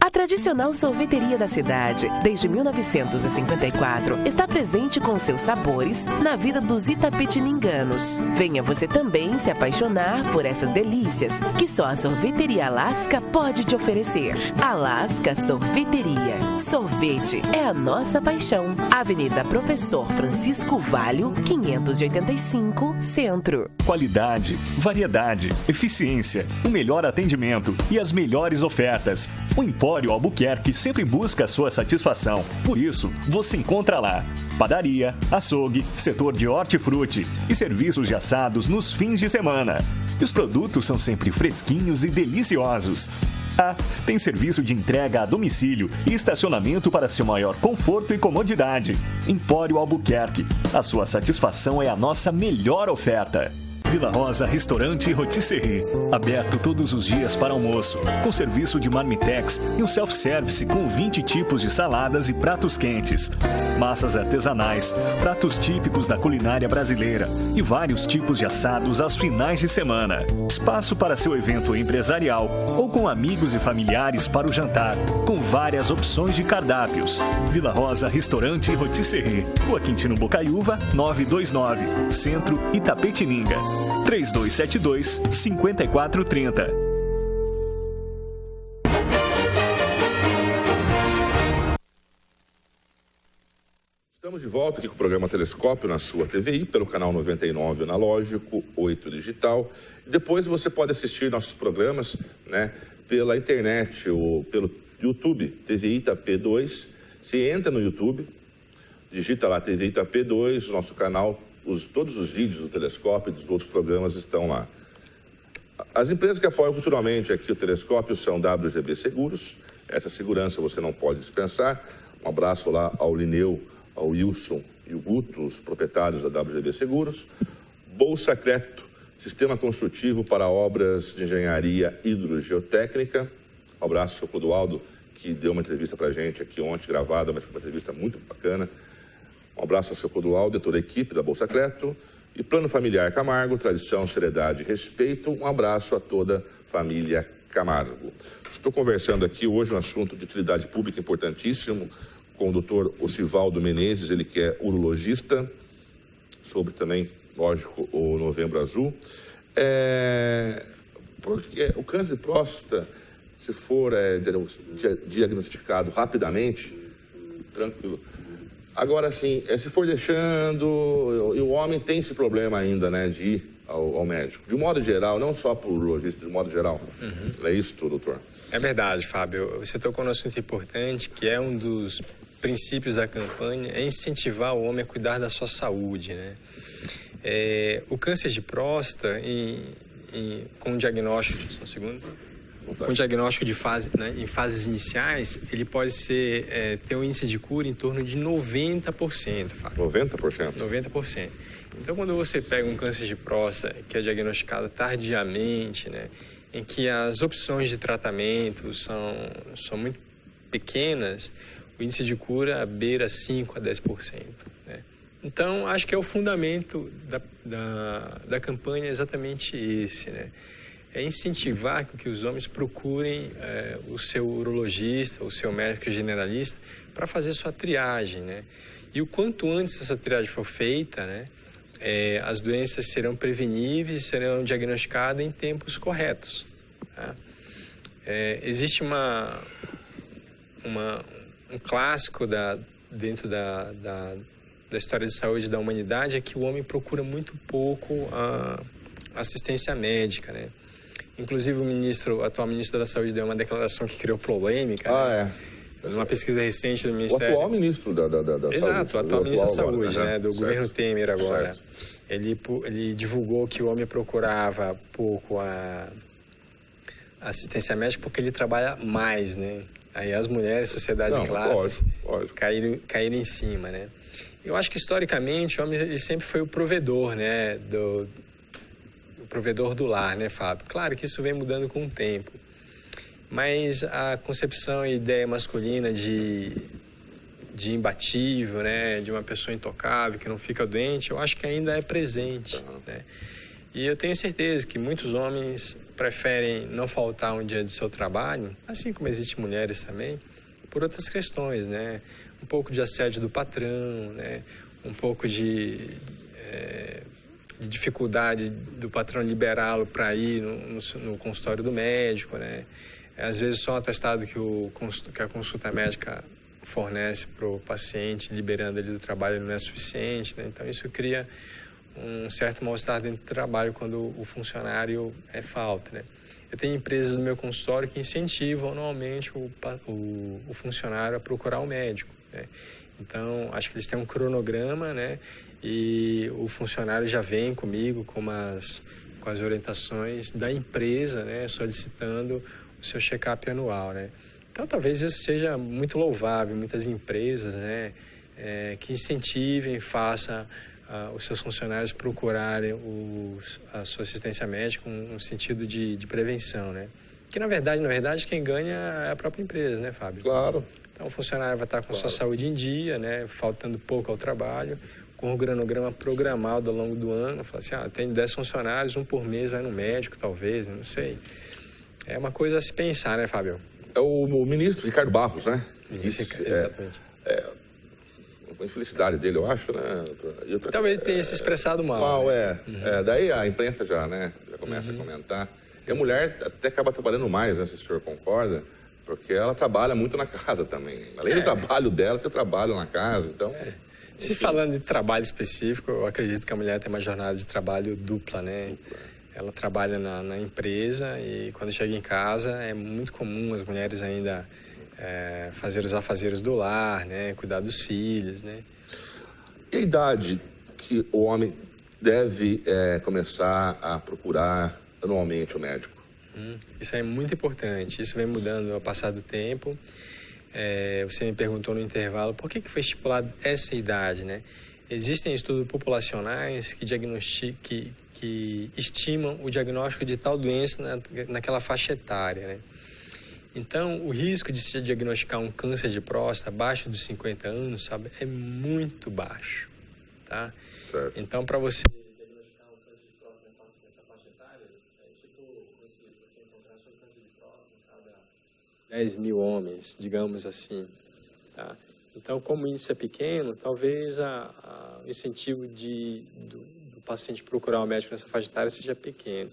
A tradicional sorveteria da cidade, desde 1954, está presente com seus sabores na vida dos itapetininganos. Venha você também se apaixonar por essas delícias que só a Sorveteria Alaska pode te oferecer. Alaska Sorveteria. Sorvete é a nossa paixão. Avenida Professor Francisco Valho, 585, Centro. Qualidade, variedade, eficiência, o melhor atendimento e as melhores ofertas. O Empório Albuquerque sempre busca a sua satisfação. Por isso, você encontra lá padaria, açougue, setor de hortifruti e serviços de assados nos fins de semana. E os produtos são sempre fresquinhos e deliciosos. Ah, tem serviço de entrega a domicílio e estacionamento para seu maior conforto e comodidade. Empório Albuquerque. A sua satisfação é a nossa melhor oferta. Vila Rosa Restaurante e Rotisserie. Aberto todos os dias para almoço, com serviço de marmitex e um self-service com 20 tipos de saladas e pratos quentes. Massas artesanais, pratos típicos da culinária brasileira e vários tipos de assados aos finais de semana. Espaço para seu evento empresarial ou com amigos e familiares para o jantar, com várias opções de cardápios. Vila Rosa Restaurante e Rotisserie. Rua Quintino Bocaiúva, 929, Centro, Itapetininga. 3272-5430. Estamos de volta aqui com o programa Telescópio na sua TVI, pelo canal 99 analógico, 8 digital. E depois você pode assistir nossos programas, né, pela internet ou pelo YouTube, TVI Itapê2. Você entra no YouTube, digita lá TVI Itapê2, nosso canal. Todos os vídeos do Telescópio e dos outros programas estão lá. As empresas que apoiam culturalmente aqui o Telescópio são WGB Seguros. Essa segurança você não pode dispensar. Um abraço lá ao Lineu, ao Wilson e o Guto, os proprietários da WGB Seguros. Bolsacreto, sistema construtivo para obras de engenharia hidrogeotécnica. Um abraço ao seu Clodoaldo, que deu uma entrevista para a gente aqui ontem, gravada, mas foi uma entrevista muito bacana. Um abraço ao seu Clodoaldo, toda a equipe da Bolsacreto. E Plano Familiar Camargo, tradição, seriedade e respeito. Um abraço a toda a família Camargo. Estou conversando aqui hoje um assunto de utilidade pública importantíssimo com o doutor Osivaldo Menezes, ele que é urologista, sobre também lógico, o Novembro Azul. Porque o câncer de próstata, se for diagnosticado rapidamente, tranquilo. Agora, assim, se for deixando, e o homem tem esse problema ainda, né, de ir ao médico. De modo geral, não só para o urologista, de modo geral. É isso, doutor? É verdade, Fábio. Você tocou num assunto importante, que é um dos princípios da campanha, é incentivar o homem a cuidar da sua saúde, né? O câncer de próstata, com diagnóstico, só um segundo, com diagnóstico de em fases iniciais, ele pode ter um índice de cura em torno de 90%, Fábio. 90%? 90%. Então, quando você pega um câncer de próstata que é diagnosticado tardiamente, né, em que as opções de tratamento são muito pequenas, o índice de cura beira 5% a 10%. Né? Então, acho que é o fundamento da campanha exatamente esse, né? É incentivar que os homens procurem o seu urologista, o seu médico generalista, para fazer sua triagem, né? E o quanto antes essa triagem for feita, né, as doenças serão preveníveis e serão diagnosticadas em tempos corretos. Tá? Existe um clássico dentro da história de saúde da humanidade, é que o homem procura muito pouco a assistência médica, né? Inclusive o atual ministro da Saúde deu uma declaração que criou polêmica. Numa pesquisa recente do Ministério... O atual ministro da Saúde. Exato, o atual ministro da Saúde, agora, né? Do governo Temer agora. Certo. Ele divulgou que o homem procurava pouco a assistência médica porque ele trabalha mais, né? Aí as mulheres, sociedade de classes, lógico. Caíram em cima, né? Eu acho que historicamente o homem ele sempre foi o provedor, né? O provedor do lar, né, Fábio? Claro que isso vem mudando com o tempo. Mas a concepção e ideia masculina de imbatível, né, de uma pessoa intocável, que não fica doente, eu acho que ainda é presente, né? E eu tenho certeza que muitos homens preferem não faltar um dia do seu trabalho, assim como existem mulheres também, por outras questões, né? Um pouco de assédio do patrão, né? Um pouco de dificuldade do patrão liberá-lo para ir no consultório do médico, né? Às vezes só um atestado que a consulta médica fornece para o paciente, liberando ele do trabalho, não é suficiente, né? Então isso cria um certo mal-estar dentro do trabalho quando o funcionário falta, né? Eu tenho empresas no meu consultório que incentivam anualmente o funcionário a procurar o médico, né? Então, acho que eles têm um cronograma, né? E o funcionário já vem comigo com as orientações da empresa, né? Solicitando o seu check-up anual, né? Então, talvez isso seja muito louvável. Muitas empresas, né? Que incentivem, façam os seus funcionários procurarem a sua assistência médica no sentido de prevenção, né? Que, na verdade, quem ganha é a própria empresa, né, Fábio? Claro. Então, o funcionário vai estar com sua saúde em dia, né? Faltando pouco ao trabalho, com o cronograma programado ao longo do ano. Fala assim, tem 10 funcionários, um por mês vai no médico, talvez, não sei. É uma coisa a se pensar, né, Fábio? É o ministro Ricardo Barros, né? Exatamente. A infelicidade dele, eu acho, né? Talvez ele tenha se expressado mal. Né? Daí a imprensa já começa a comentar. E a mulher até acaba trabalhando mais, né? Se o senhor concorda, porque ela trabalha muito na casa também. Além do trabalho dela, tem o trabalho na casa, então... Se falando de trabalho específico, eu acredito que a mulher tem uma jornada de trabalho dupla, né? Ela trabalha na empresa e quando chega em casa é muito comum as mulheres ainda fazer os afazeres do lar, né? Cuidar dos filhos, né? E a idade que o homem deve começar a procurar anualmente o médico? Isso é muito importante. Isso vem mudando ao passar do tempo. Você me perguntou no intervalo por que foi estipulado essa idade, né? Existem estudos populacionais que estimam o diagnóstico de tal doença naquela faixa etária, né? Então, o risco de se diagnosticar um câncer de próstata abaixo dos 50 anos, sabe, é muito baixo, tá? Certo. Então, para você diagnosticar um câncer de próstata nessa faixa etária, é tipo você encontrar seu câncer de próstata em cada 10 mil homens, digamos assim, tá? Então, como o índice é pequeno, talvez o incentivo do paciente procurar o médico nessa faixa etária seja pequeno.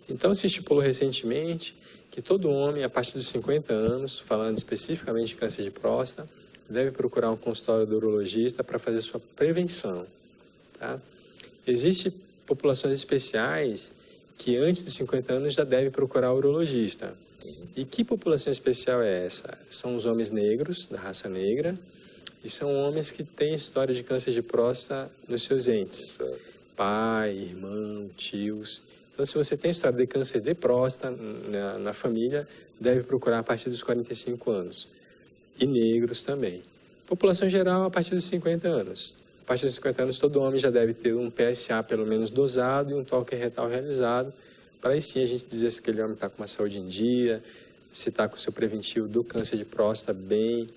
Então, se estipulou recentemente que todo homem, a partir dos 50 anos, falando especificamente de câncer de próstata, deve procurar um consultório do urologista para fazer sua prevenção. Tá? Existem populações especiais que antes dos 50 anos já devem procurar o urologista. E que população especial é essa? São os homens negros, da raça negra, e são homens que têm história de câncer de próstata nos seus entes. Pai, irmão, tios. Então, se você tem história de câncer de próstata na família, deve procurar a partir dos 45 anos. E negros também. População geral, a partir dos 50 anos. A partir dos 50 anos, todo homem já deve ter um PSA pelo menos dosado e um toque retal realizado, para aí sim a gente dizer se aquele homem está com uma saúde em dia, se está com o seu preventivo do câncer de próstata bem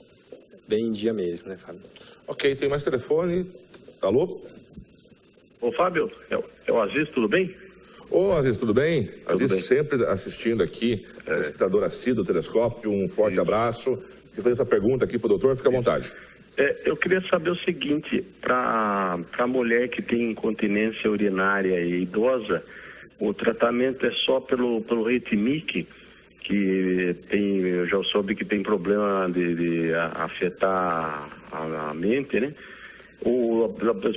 em dia mesmo, né, Fábio? Ok, tem mais telefone. Alô? Ô, Fábio, é o Aziz, tudo bem? Ô, Aziz, tudo bem? Tudo Aziz bem. sempre assistindo aqui, espectador assíduo do Telescópio, um forte abraço. Quer fazer outra pergunta aqui para o doutor? Fica à vontade. Eu queria saber o seguinte, para a mulher que tem incontinência urinária e idosa, o tratamento é só pelo Retimic, que eu já soube que tem problema de afetar a mente, né?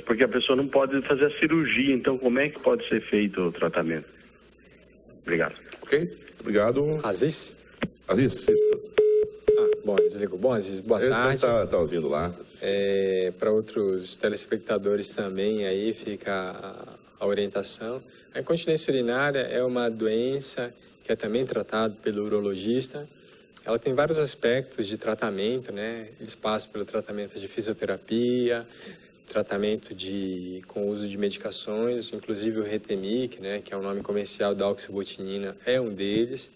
Porque a pessoa não pode fazer a cirurgia, então como é que pode ser feito o tratamento? Obrigado. Ok, obrigado. Aziz? Aziz. Bom, desligou. Bom, Aziz, boa tarde. Tá ouvindo lá. Para outros telespectadores também, aí fica a orientação. A incontinência urinária é uma doença que é também tratada pelo urologista. Ela tem vários aspectos de tratamento, né? Eles passam pelo tratamento de fisioterapia, tratamento com uso de medicações, inclusive o Retemic, né? Que é o nome comercial da oxibutinina, é um deles.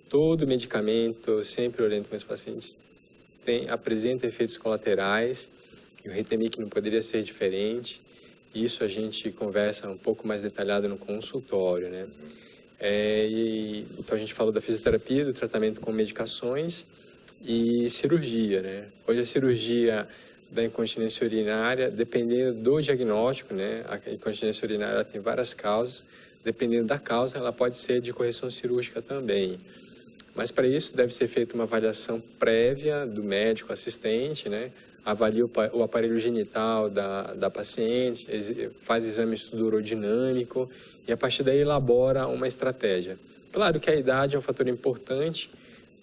Todo medicamento, eu sempre oriento meus pacientes, apresenta efeitos colaterais, e o Retemic não poderia ser diferente. Isso a gente conversa um pouco mais detalhado no consultório, né? Então a gente falou da fisioterapia, do tratamento com medicações e cirurgia, né? Hoje a cirurgia da incontinência urinária, dependendo do diagnóstico, né? A incontinência urinária tem várias causas, dependendo da causa ela pode ser de correção cirúrgica também. Mas para isso deve ser feita uma avaliação prévia do médico assistente, né? Avalia o aparelho genital da paciente, faz exame urodinâmico e a partir daí elabora uma estratégia. Claro que a idade é um fator importante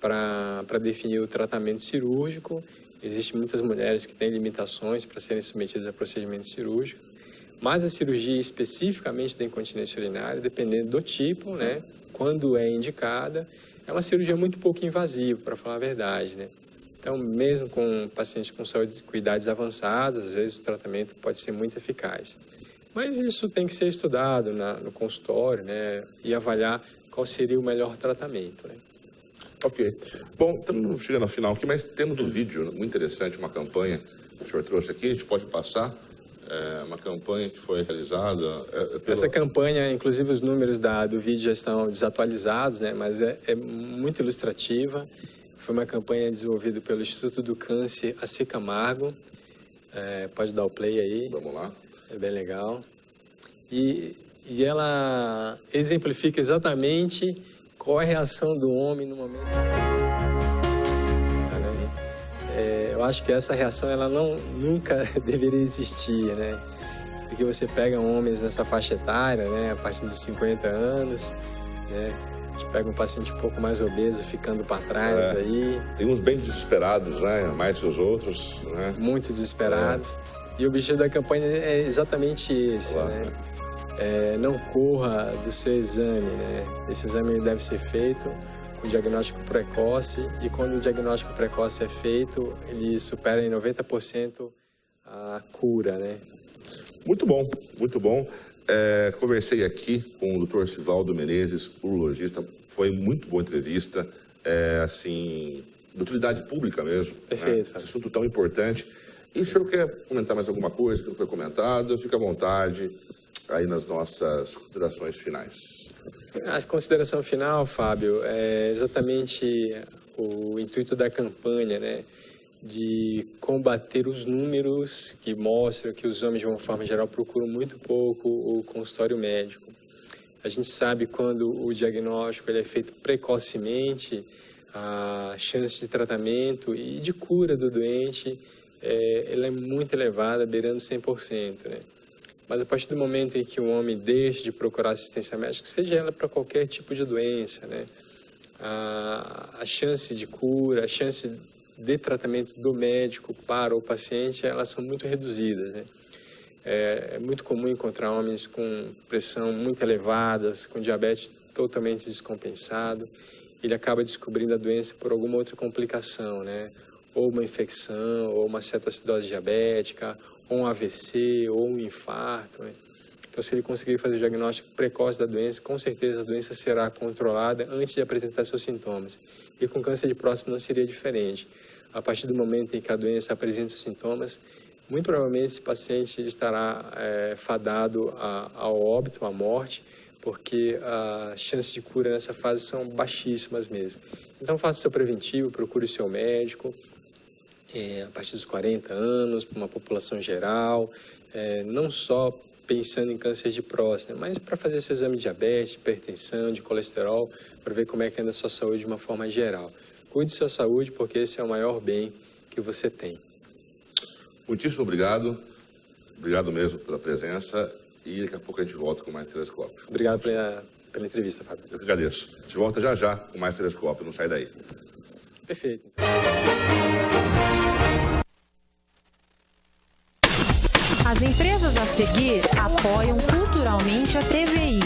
para definir o tratamento cirúrgico. Existem muitas mulheres que têm limitações para serem submetidas a procedimento cirúrgico, mas a cirurgia especificamente da incontinência urinária, dependendo do tipo, né? Quando é indicada, é uma cirurgia muito pouco invasiva, para falar a verdade, né? Então, mesmo com pacientes com saúde com idades avançadas, às vezes o tratamento pode ser muito eficaz. Mas isso tem que ser estudado no consultório, né? E avaliar qual seria o melhor tratamento, né? Ok. Bom, estamos chegando ao final aqui, mas temos um vídeo muito interessante, uma campanha que o senhor trouxe aqui, a gente pode passar. Uma campanha que foi realizada... Essa campanha, inclusive os números do vídeo já estão desatualizados, né? Mas é muito ilustrativa. Foi uma campanha desenvolvida pelo Instituto do Câncer AC Camargo. Pode dar o play aí. Vamos lá. É bem legal. E ela exemplifica exatamente qual é a reação do homem no momento... Eu acho que essa reação ela nunca deveria existir, né? Porque você pega homens nessa faixa etária, né? A partir dos 50 anos, né? A gente pega um paciente um pouco mais obeso ficando para trás aí. Tem uns bem desesperados, né? Mais que os outros, né? Muito desesperados. E o objetivo da campanha é exatamente esse, claro, né? Não corra do seu exame, né? Esse exame deve ser feito com diagnóstico precoce e quando o diagnóstico precoce é feito, ele supera em 90% a cura, né? Muito bom, muito bom. Conversei aqui com o Dr. Sivaldo Menezes, urologista. Foi muito boa entrevista, assim, de utilidade pública mesmo. Perfeito. Né? Esse assunto tão importante. E o senhor quer comentar mais alguma coisa que não foi comentada? Fica à vontade aí nas nossas considerações finais. A consideração final, Fábio, é exatamente o intuito da campanha, né? de combater os números que mostram que os homens, de uma forma geral, procuram muito pouco o consultório médico. A gente sabe quando o diagnóstico ele é feito precocemente, a chance de tratamento e de cura do doente ela é muito elevada, beirando 100%, né? Mas a partir do momento em que o homem deixa de procurar assistência médica, seja ela para qualquer tipo de doença, né? A chance de cura, a chance de tratamento do médico para o paciente, elas são muito reduzidas, né? É muito comum encontrar homens com pressão muito elevada, com diabetes totalmente descompensado. Ele acaba descobrindo a doença por alguma outra complicação, né? Ou uma infecção, ou uma cetoacidose diabética, ou um AVC, ou um infarto, né? Então, se ele conseguir fazer o diagnóstico precoce da doença, com certeza a doença será controlada antes de apresentar seus sintomas. E com câncer de próstata não seria diferente. A partir do momento em que a doença apresenta os sintomas, muito provavelmente esse paciente estará fadado ao óbito, à morte, porque as chances de cura nessa fase são baixíssimas mesmo. Então, faça seu preventivo, procure o seu médico, a partir dos 40 anos, para uma população geral, não só pensando em câncer de próstata, mas para fazer seu exame de diabetes, de hipertensão, de colesterol, para ver como é que anda a sua saúde de uma forma geral. Cuide de sua saúde, porque esse é o maior bem que você tem. Muitíssimo obrigado. Obrigado mesmo pela presença. E daqui a pouco a gente volta com mais Telescópio. Obrigado pela entrevista, Fábio. Eu que agradeço. A gente volta já com mais Telescópio. Não sai daí. Perfeito. As empresas a seguir apoiam culturalmente a TVI.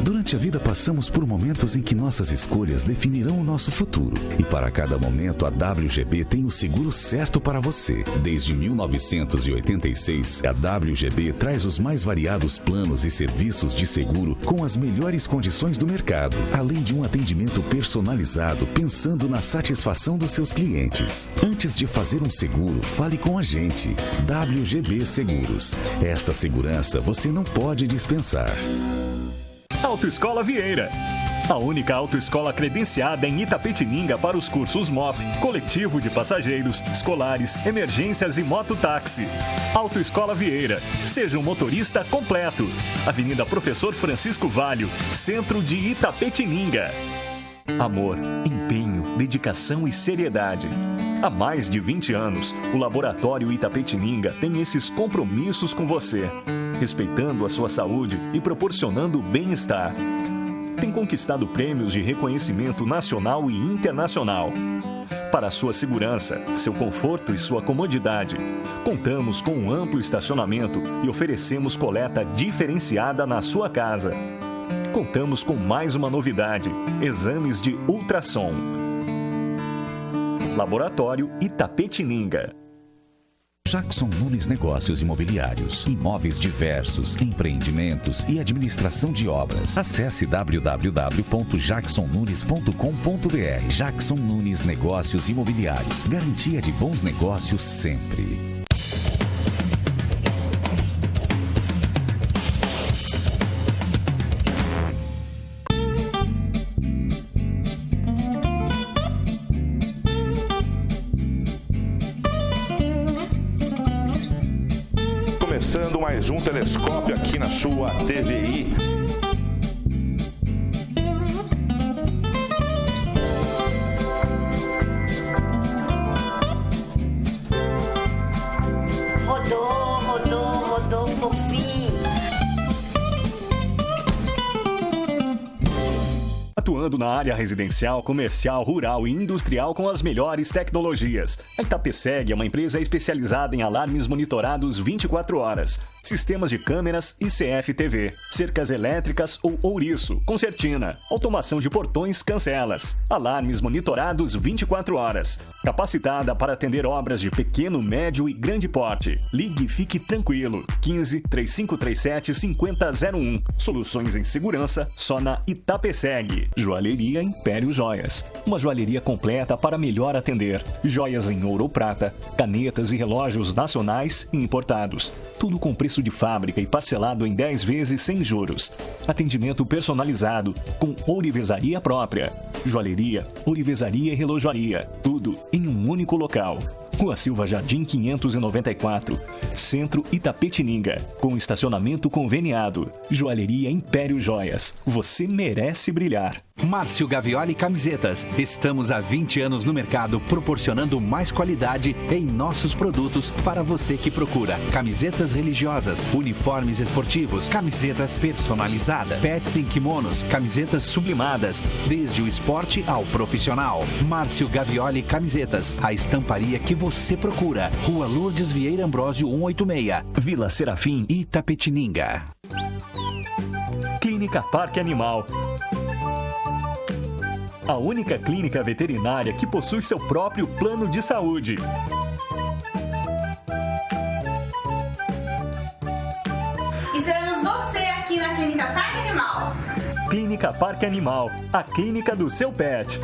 Durante a vida passamos por momentos em que nossas escolhas definirão o nosso futuro. E para cada momento a WGB tem o seguro certo para você. Desde 1986, a WGB traz os mais variados planos e serviços de seguro com as melhores condições do mercado, além de um atendimento personalizado pensando na satisfação dos seus clientes. Antes de fazer um seguro, fale com a gente. WGB Seguros. Esta segurança você não pode dispensar. Autoescola Vieira. A única autoescola credenciada em Itapetininga para os cursos MOP, coletivo de passageiros, escolares, emergências e mototáxi. Autoescola Vieira. Seja um motorista completo. Avenida Professor Francisco Valho, centro de Itapetininga. Amor, empenho, dedicação e seriedade. Há mais de 20 anos, o Laboratório Itapetininga tem esses compromissos com você, respeitando a sua saúde e proporcionando bem-estar. Tem conquistado prêmios de reconhecimento nacional e internacional. Para a sua segurança, seu conforto e sua comodidade, contamos com um amplo estacionamento e oferecemos coleta diferenciada na sua casa. Contamos com mais uma novidade: exames de ultrassom. Laboratório Itapetininga. Jackson Nunes Negócios Imobiliários, imóveis diversos, empreendimentos e administração de obras. Acesse www.jacksonnunes.com.br. Jackson Nunes Negócios Imobiliários, garantia de bons negócios sempre. Começando mais um Telescópio aqui na sua TVI. Rodou, fofinho. Atuando na área residencial, comercial, rural e industrial com as melhores tecnologias. A Itapeseg é uma empresa especializada em alarmes monitorados 24 horas, sistemas de câmeras e CFTV, cercas elétricas ou ouriço, concertina, automação de portões cancelas, alarmes monitorados 24 horas, capacitada para atender obras de pequeno, médio e grande porte. Ligue e fique tranquilo. 15 3537 5001. Soluções em segurança só na Itapeseg. Joalheria Império Joias. Uma joalheria completa para melhor atender. Joias em ouro ou prata, canetas e relógios nacionais e importados. Tudo com preço de fábrica e parcelado em 10 vezes sem juros. Atendimento personalizado, com ourivesaria própria. Joalheria, ourivesaria e relojoaria. Tudo em um único local. Rua Silva Jardim 594, Centro Itapetininga, com estacionamento conveniado. Joalheria Império Joias. Você merece brilhar. Márcio Gavioli Camisetas. Estamos há 20 anos no mercado, proporcionando mais qualidade em nossos produtos para você que procura camisetas religiosas, uniformes esportivos, camisetas personalizadas, pets em kimonos, camisetas sublimadas, desde o esporte ao profissional. Márcio Gavioli Camisetas, a estamparia que você procura. Rua Lourdes Vieira Ambrósio 186, Vila Serafim, Itapetininga. Clínica Parque Animal. A única clínica veterinária que possui seu próprio plano de saúde. Esperamos você aqui na Clínica Parque Animal. Clínica Parque Animal, a clínica do seu pet.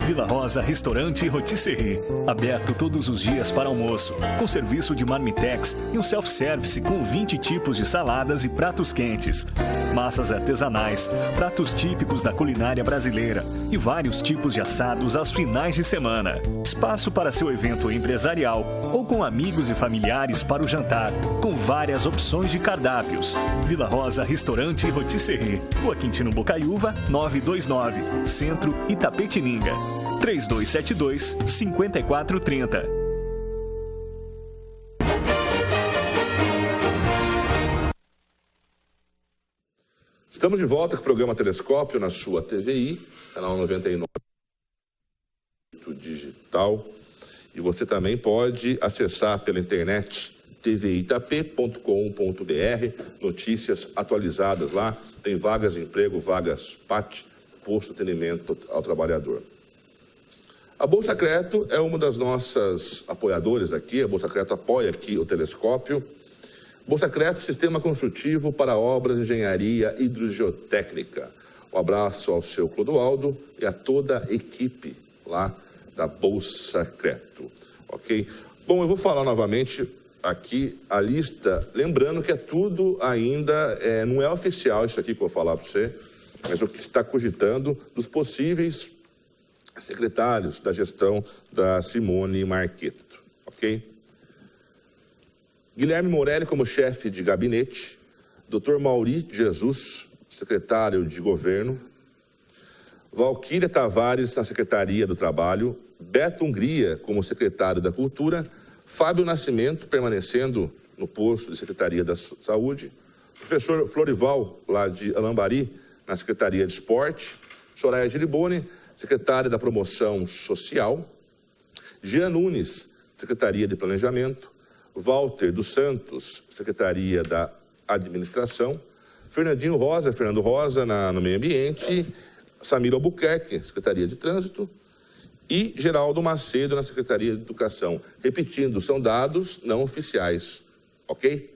Vila Rosa Restaurante e Rotisserie. Aberto todos os dias para almoço, com serviço de marmitex e um self-service com 20 tipos de saladas e pratos quentes. Massas artesanais, pratos típicos da culinária brasileira e vários tipos de assados aos finais de semana. Espaço para seu evento empresarial ou com amigos e familiares para o jantar, com várias opções de cardápios. Vila Rosa Restaurante e Rotisserie. Rua Quintino Bocaiúva, 929, Centro Itapetininga. 3272-5430. Estamos de volta com o programa Telescópio na sua TVI, canal 99 digital. E você também pode acessar pela internet tviitap.com.br, notícias atualizadas lá. Tem vagas de emprego, vagas PAT, posto de atendimento ao trabalhador. A Bolsa Crédito é uma das nossas apoiadoras aqui. A Bolsa Crédito apoia aqui o Telescópio. Bolsa Crédito, sistema construtivo para obras de engenharia hidrogeotécnica. Um abraço ao seu Clodoaldo e a toda a equipe lá da Bolsa Crédito. Ok? Bom, eu vou falar novamente aqui a lista, lembrando que é tudo ainda, não é oficial isso aqui que eu vou falar para você, mas o que está cogitando dos possíveis secretários da gestão da Simone Marqueto, ok? Guilherme Morelli como chefe de gabinete, Dr. Mauri Jesus, secretário de governo, Valquíria Tavares na Secretaria do Trabalho, Beto Hungria como secretário da Cultura, Fábio Nascimento permanecendo no posto de Secretaria da Saúde, professor Florival, lá de Alambari, na Secretaria de Esporte, Soraya Giriboni, secretária da Promoção Social, Jean Nunes, Secretaria de Planejamento, Walter dos Santos, Secretaria da Administração, Fernando Rosa no Meio Ambiente, Samir Albuquerque, Secretaria de Trânsito, e Geraldo Macedo na Secretaria de Educação. Repetindo, são dados não oficiais, ok?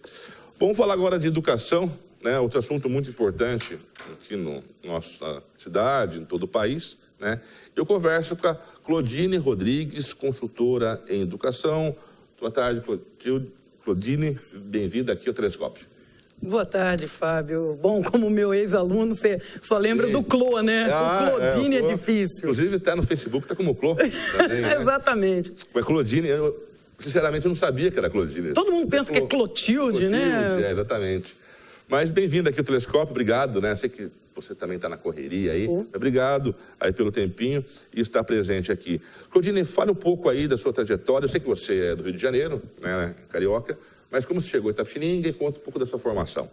Vamos falar agora de educação, né? Outro assunto muito importante aqui na nossa cidade, em todo o país, né? Eu converso com a Claudine Rodrigues, consultora em educação. Boa tarde, Claudine, bem-vinda aqui ao Telescópio. Boa tarde, Fábio. Bom, como meu ex-aluno, você só lembra do Clô, né? O Claudine é difícil. Inclusive, está no Facebook, está como Clô. Também, né? Exatamente. Mas Claudine, sinceramente, eu não sabia que era Claudine. Todo mundo pensa que é Clotilde, né? Exatamente. Mas bem-vindo aqui ao Telescópio, obrigado, né? Sei que você também está na correria aí. Obrigado aí pelo tempinho e estar presente aqui. Claudine, fale um pouco aí da sua trajetória. Eu sei que você é do Rio de Janeiro, né? Carioca. Mas como você chegou em Itapetininga e conta um pouco da sua formação.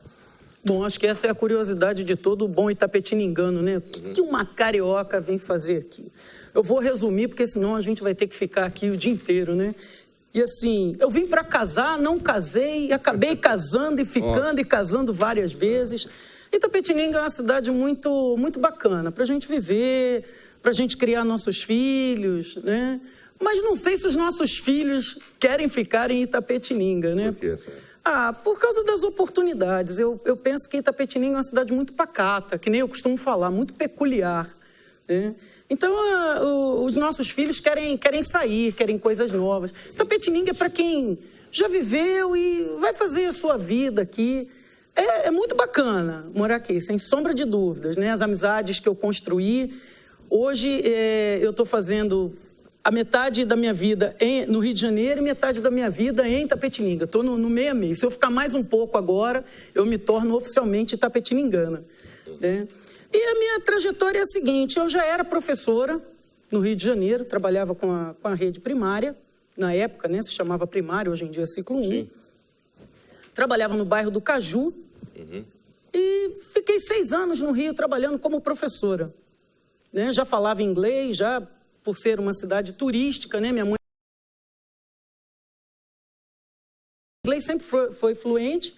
Bom, acho que essa é a curiosidade de todo bom itapetiningano, né? O que uma carioca vem fazer aqui? Eu vou resumir, porque senão a gente vai ter que ficar aqui o dia inteiro, né? E assim, eu vim para casar, não casei, acabei casando e ficando e casando várias vezes. Itapetininga é uma cidade muito, muito bacana para a gente viver, para a gente criar nossos filhos, né? Mas não sei se os nossos filhos querem ficar em Itapetininga, né? Por quê, senhor? Por causa das oportunidades. Eu penso que Itapetininga é uma cidade muito pacata, que nem eu costumo falar, muito peculiar, né? Então, os nossos filhos querem sair, querem coisas novas. Itapetininga é para quem já viveu e vai fazer a sua vida aqui. É muito bacana morar aqui, sem sombra de dúvidas, né? As amizades que eu construí. Hoje, eu estou fazendo a metade da minha vida no Rio de Janeiro e metade da minha vida em Itapetininga. Estou no meio a meio. Se eu ficar mais um pouco agora, eu me torno oficialmente itapetiningana, né? E a minha trajetória é a seguinte: eu já era professora no Rio de Janeiro, trabalhava com a rede primária, na época, né, se chamava primária, hoje em dia é ciclo 1. Sim. Trabalhava no bairro do Caju e fiquei 6 anos no Rio trabalhando como professora, né? Já falava inglês, já por ser uma cidade turística, né? Minha mãe inglês sempre foi fluente.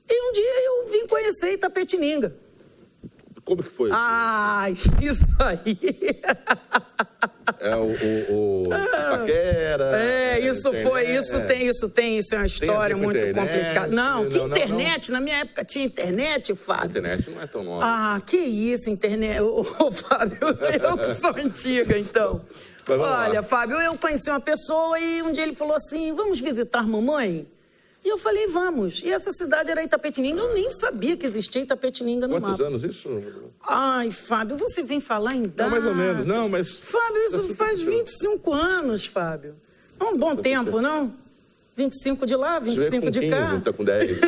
E um dia eu vim conhecer Itapetininga. Como que foi? Isso aí. É o paquera. Isso é uma história muito complicada. Não, que internet? Não. Na minha época tinha internet, Fábio. A internet não é tão nova. Que isso, internet? Ô, Fábio, eu que sou antiga, então. Olha, Fábio, eu conheci uma pessoa e um dia ele falou assim: vamos visitar mamãe? E eu falei, vamos. E essa cidade era Itapetininga. Eu nem sabia que existia Itapetininga no mapa. Quantos anos isso? Fábio, você vem falar em datas. Não, mais ou menos. Não, mas... Fábio, isso faz 25 anos, Fábio. É um bom tempo, não? 25 de lá, 25 de cá. 15, tá com 10.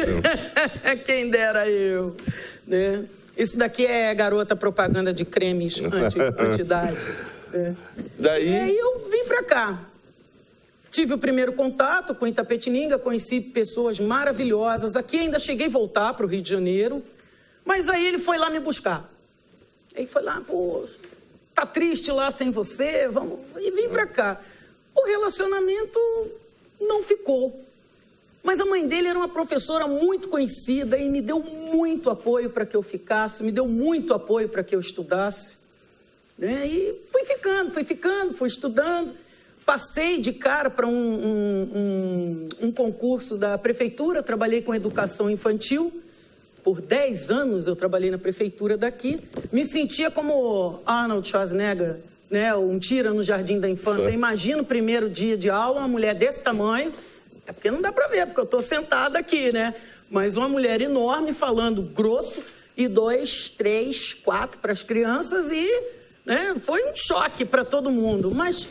Quem dera eu, né? Isso daqui é garota propaganda de cremes anti-idade. Daí... E aí eu vim pra cá. Tive o primeiro contato com Itapetininga, conheci pessoas maravilhosas. Aqui ainda cheguei a voltar para o Rio de Janeiro, mas aí ele foi lá me buscar. Ele foi lá, pô, tá triste lá sem você, vamos... E vim para cá. O relacionamento não ficou. Mas a mãe dele era uma professora muito conhecida e me deu muito apoio para que eu ficasse, me deu muito apoio para que eu estudasse, né? E fui estudando. Passei de cara para um concurso da prefeitura, trabalhei com educação infantil. Por 10 anos eu trabalhei na prefeitura daqui. Me sentia como Arnold Schwarzenegger, né? Um tira no jardim da infância. Imagina o primeiro dia de aula, uma mulher desse tamanho. É porque não dá para ver, porque eu estou sentada aqui, né? Mas uma mulher enorme falando grosso e 2, 3, 4 para as crianças e, né, foi um choque para todo mundo. Mas...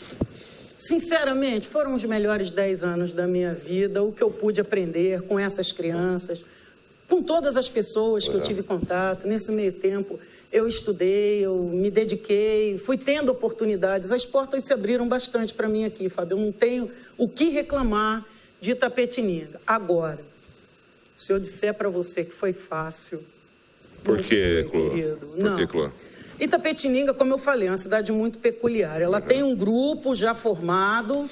sinceramente, foram os melhores 10 anos da minha vida, o que eu pude aprender com essas crianças, com todas as pessoas que eu tive contato. Nesse meio tempo, eu estudei, eu me dediquei, fui tendo oportunidades. As portas se abriram bastante para mim aqui, Fábio. Eu não tenho o que reclamar de Itapetininga. Agora, se eu disser para você que foi fácil... Por quê, Clô? Por que, Clô? Itapetininga, como eu falei, é uma cidade muito peculiar. Ela tem um grupo já formado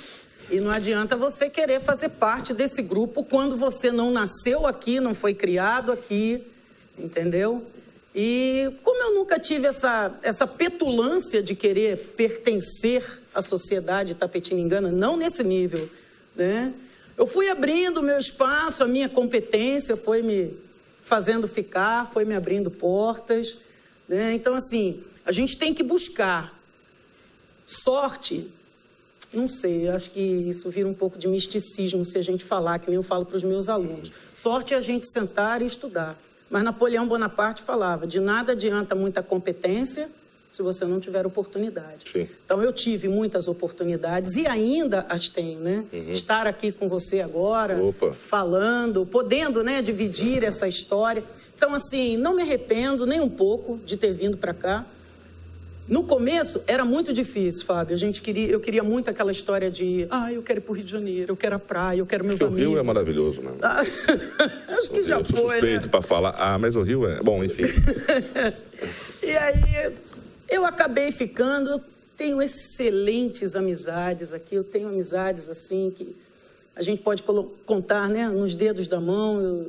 e não adianta você querer fazer parte desse grupo quando você não nasceu aqui, não foi criado aqui, entendeu? E como eu nunca tive essa petulância de querer pertencer à sociedade itapetiningana, não nesse nível, né? Eu fui abrindo o meu espaço, a minha competência foi me fazendo ficar, foi me abrindo portas... Então, assim, a gente tem que buscar sorte. Não sei, acho que isso vira um pouco de misticismo se a gente falar, que nem eu falo para os meus alunos. Sorte é a gente sentar e estudar. Mas Napoleão Bonaparte falava, de nada adianta muita competência se você não tiver oportunidade. Sim. Então, eu tive muitas oportunidades e ainda as tenho, né? Estar aqui com você agora, falando, podendo, né, dividir essa história. Então, assim, não me arrependo nem um pouco de ter vindo para cá. No começo, era muito difícil, Fábio. Eu queria muito aquela história de... eu quero ir para o Rio de Janeiro, eu quero a praia, eu quero meus amigos. O Rio é maravilhoso, né? Acho que já foi, né? Suspeito para falar. Mas o Rio é... Bom, enfim. E aí, eu acabei ficando... Eu tenho excelentes amizades aqui. Eu tenho amizades, assim, que a gente pode contar, né, nos dedos da mão.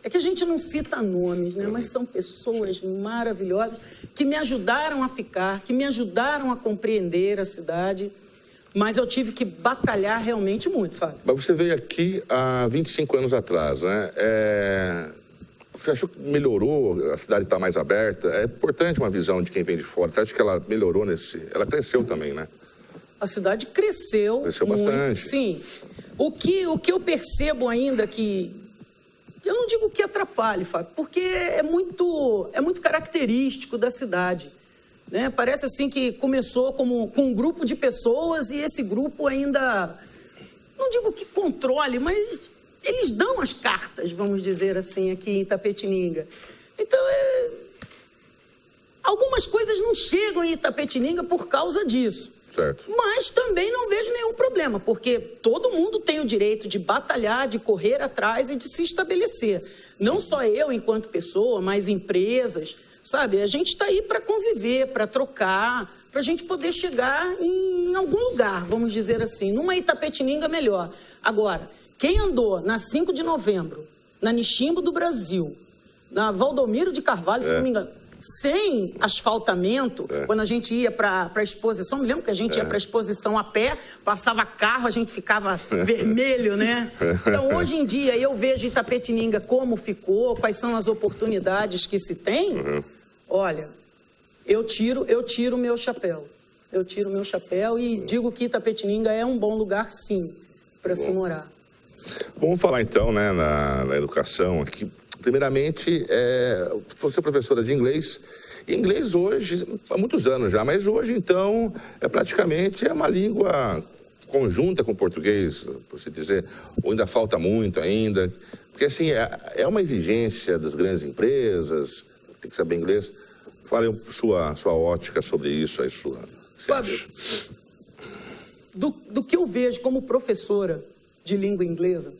É que a gente não cita nomes, né? Mas são pessoas maravilhosas que me ajudaram a ficar, que me ajudaram a compreender a cidade. Mas eu tive que batalhar realmente muito, Fábio. Mas você veio aqui há 25 anos atrás, né? Você achou que melhorou? A cidade está mais aberta? É importante uma visão de quem vem de fora. Você acha que ela melhorou Ela cresceu também, né? A cidade cresceu. Cresceu muito, bastante. Sim. O que eu percebo ainda que... Eu não digo que atrapalhe, Fábio, porque é muito característico da cidade. Né? Parece assim que começou com um grupo de pessoas e esse grupo ainda, não digo que controle, mas eles dão as cartas, vamos dizer assim, aqui em Itapetininga. Então, algumas coisas não chegam em Itapetininga por causa disso. Certo. Mas também não vejo nenhum problema, porque todo mundo tem o direito de batalhar, de correr atrás e de se estabelecer. Não só eu enquanto pessoa, mas empresas... Sabe, a gente está aí para conviver, para trocar, para a gente poder chegar em algum lugar, vamos dizer assim, numa Itapetininga melhor. Agora, quem andou na 5 de novembro, na Nishimbo do Brasil, na Valdomiro de Carvalho, se não me engano, sem asfaltamento, quando a gente ia para a exposição, me lembro que a gente ia para a exposição a pé, passava carro, a gente ficava vermelho, né? Então, hoje em dia, eu vejo Itapetininga como ficou, quais são as oportunidades que se tem. Olha, eu tiro o meu chapéu. Eu tiro o meu chapéu e digo que Itapetininga é um bom lugar, sim, para se morar. Vamos falar, então, né, na educação aqui. Primeiramente, você é professora de inglês. E inglês hoje, há muitos anos já, mas hoje, então, praticamente uma língua conjunta com o português, por se dizer, ou ainda falta muito ainda. Porque, assim, é uma exigência das grandes empresas, tem que saber inglês. Fale sua ótica sobre isso, aí Fábio, do que eu vejo como professora de língua inglesa,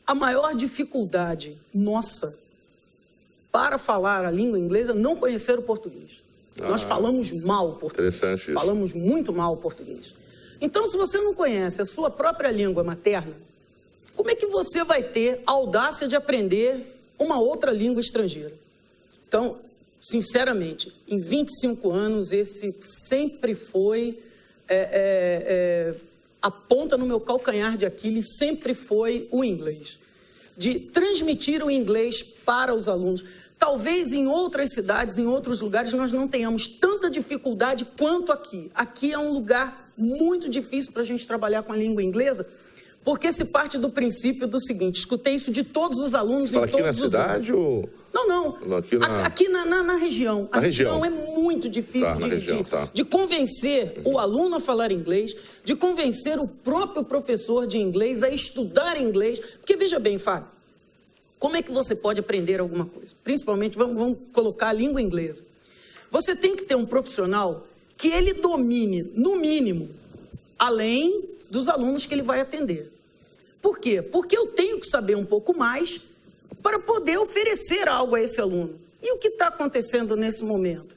a maior dificuldade nossa para falar a língua inglesa é não conhecer o português. Nós falamos mal o português. Interessante isso. Falamos muito mal o português. Então, se você não conhece a sua própria língua materna, como é que você vai ter a audácia de aprender uma outra língua estrangeira? Então, sinceramente, em 25 anos, esse sempre foi... a ponta no meu calcanhar de Aquiles sempre foi o inglês. De transmitir o inglês para os alunos. Talvez em outras cidades, em outros lugares, nós não tenhamos tanta dificuldade quanto aqui. Aqui é um lugar muito difícil para a gente trabalhar com a língua inglesa, porque se parte do princípio do seguinte, escutei isso de todos os alunos em todos os anos. Aqui na cidade ou... Não. Aqui na região. A região é muito difícil de convencer o aluno a falar inglês, de convencer o próprio professor de inglês a estudar inglês. Porque, veja bem, Fábio, como é que você pode aprender alguma coisa? Principalmente, vamos colocar a língua inglesa. Você tem que ter um profissional que ele domine, no mínimo, além dos alunos que ele vai atender. Por quê? Porque eu tenho que saber um pouco mais para poder oferecer algo a esse aluno. E o que está acontecendo nesse momento?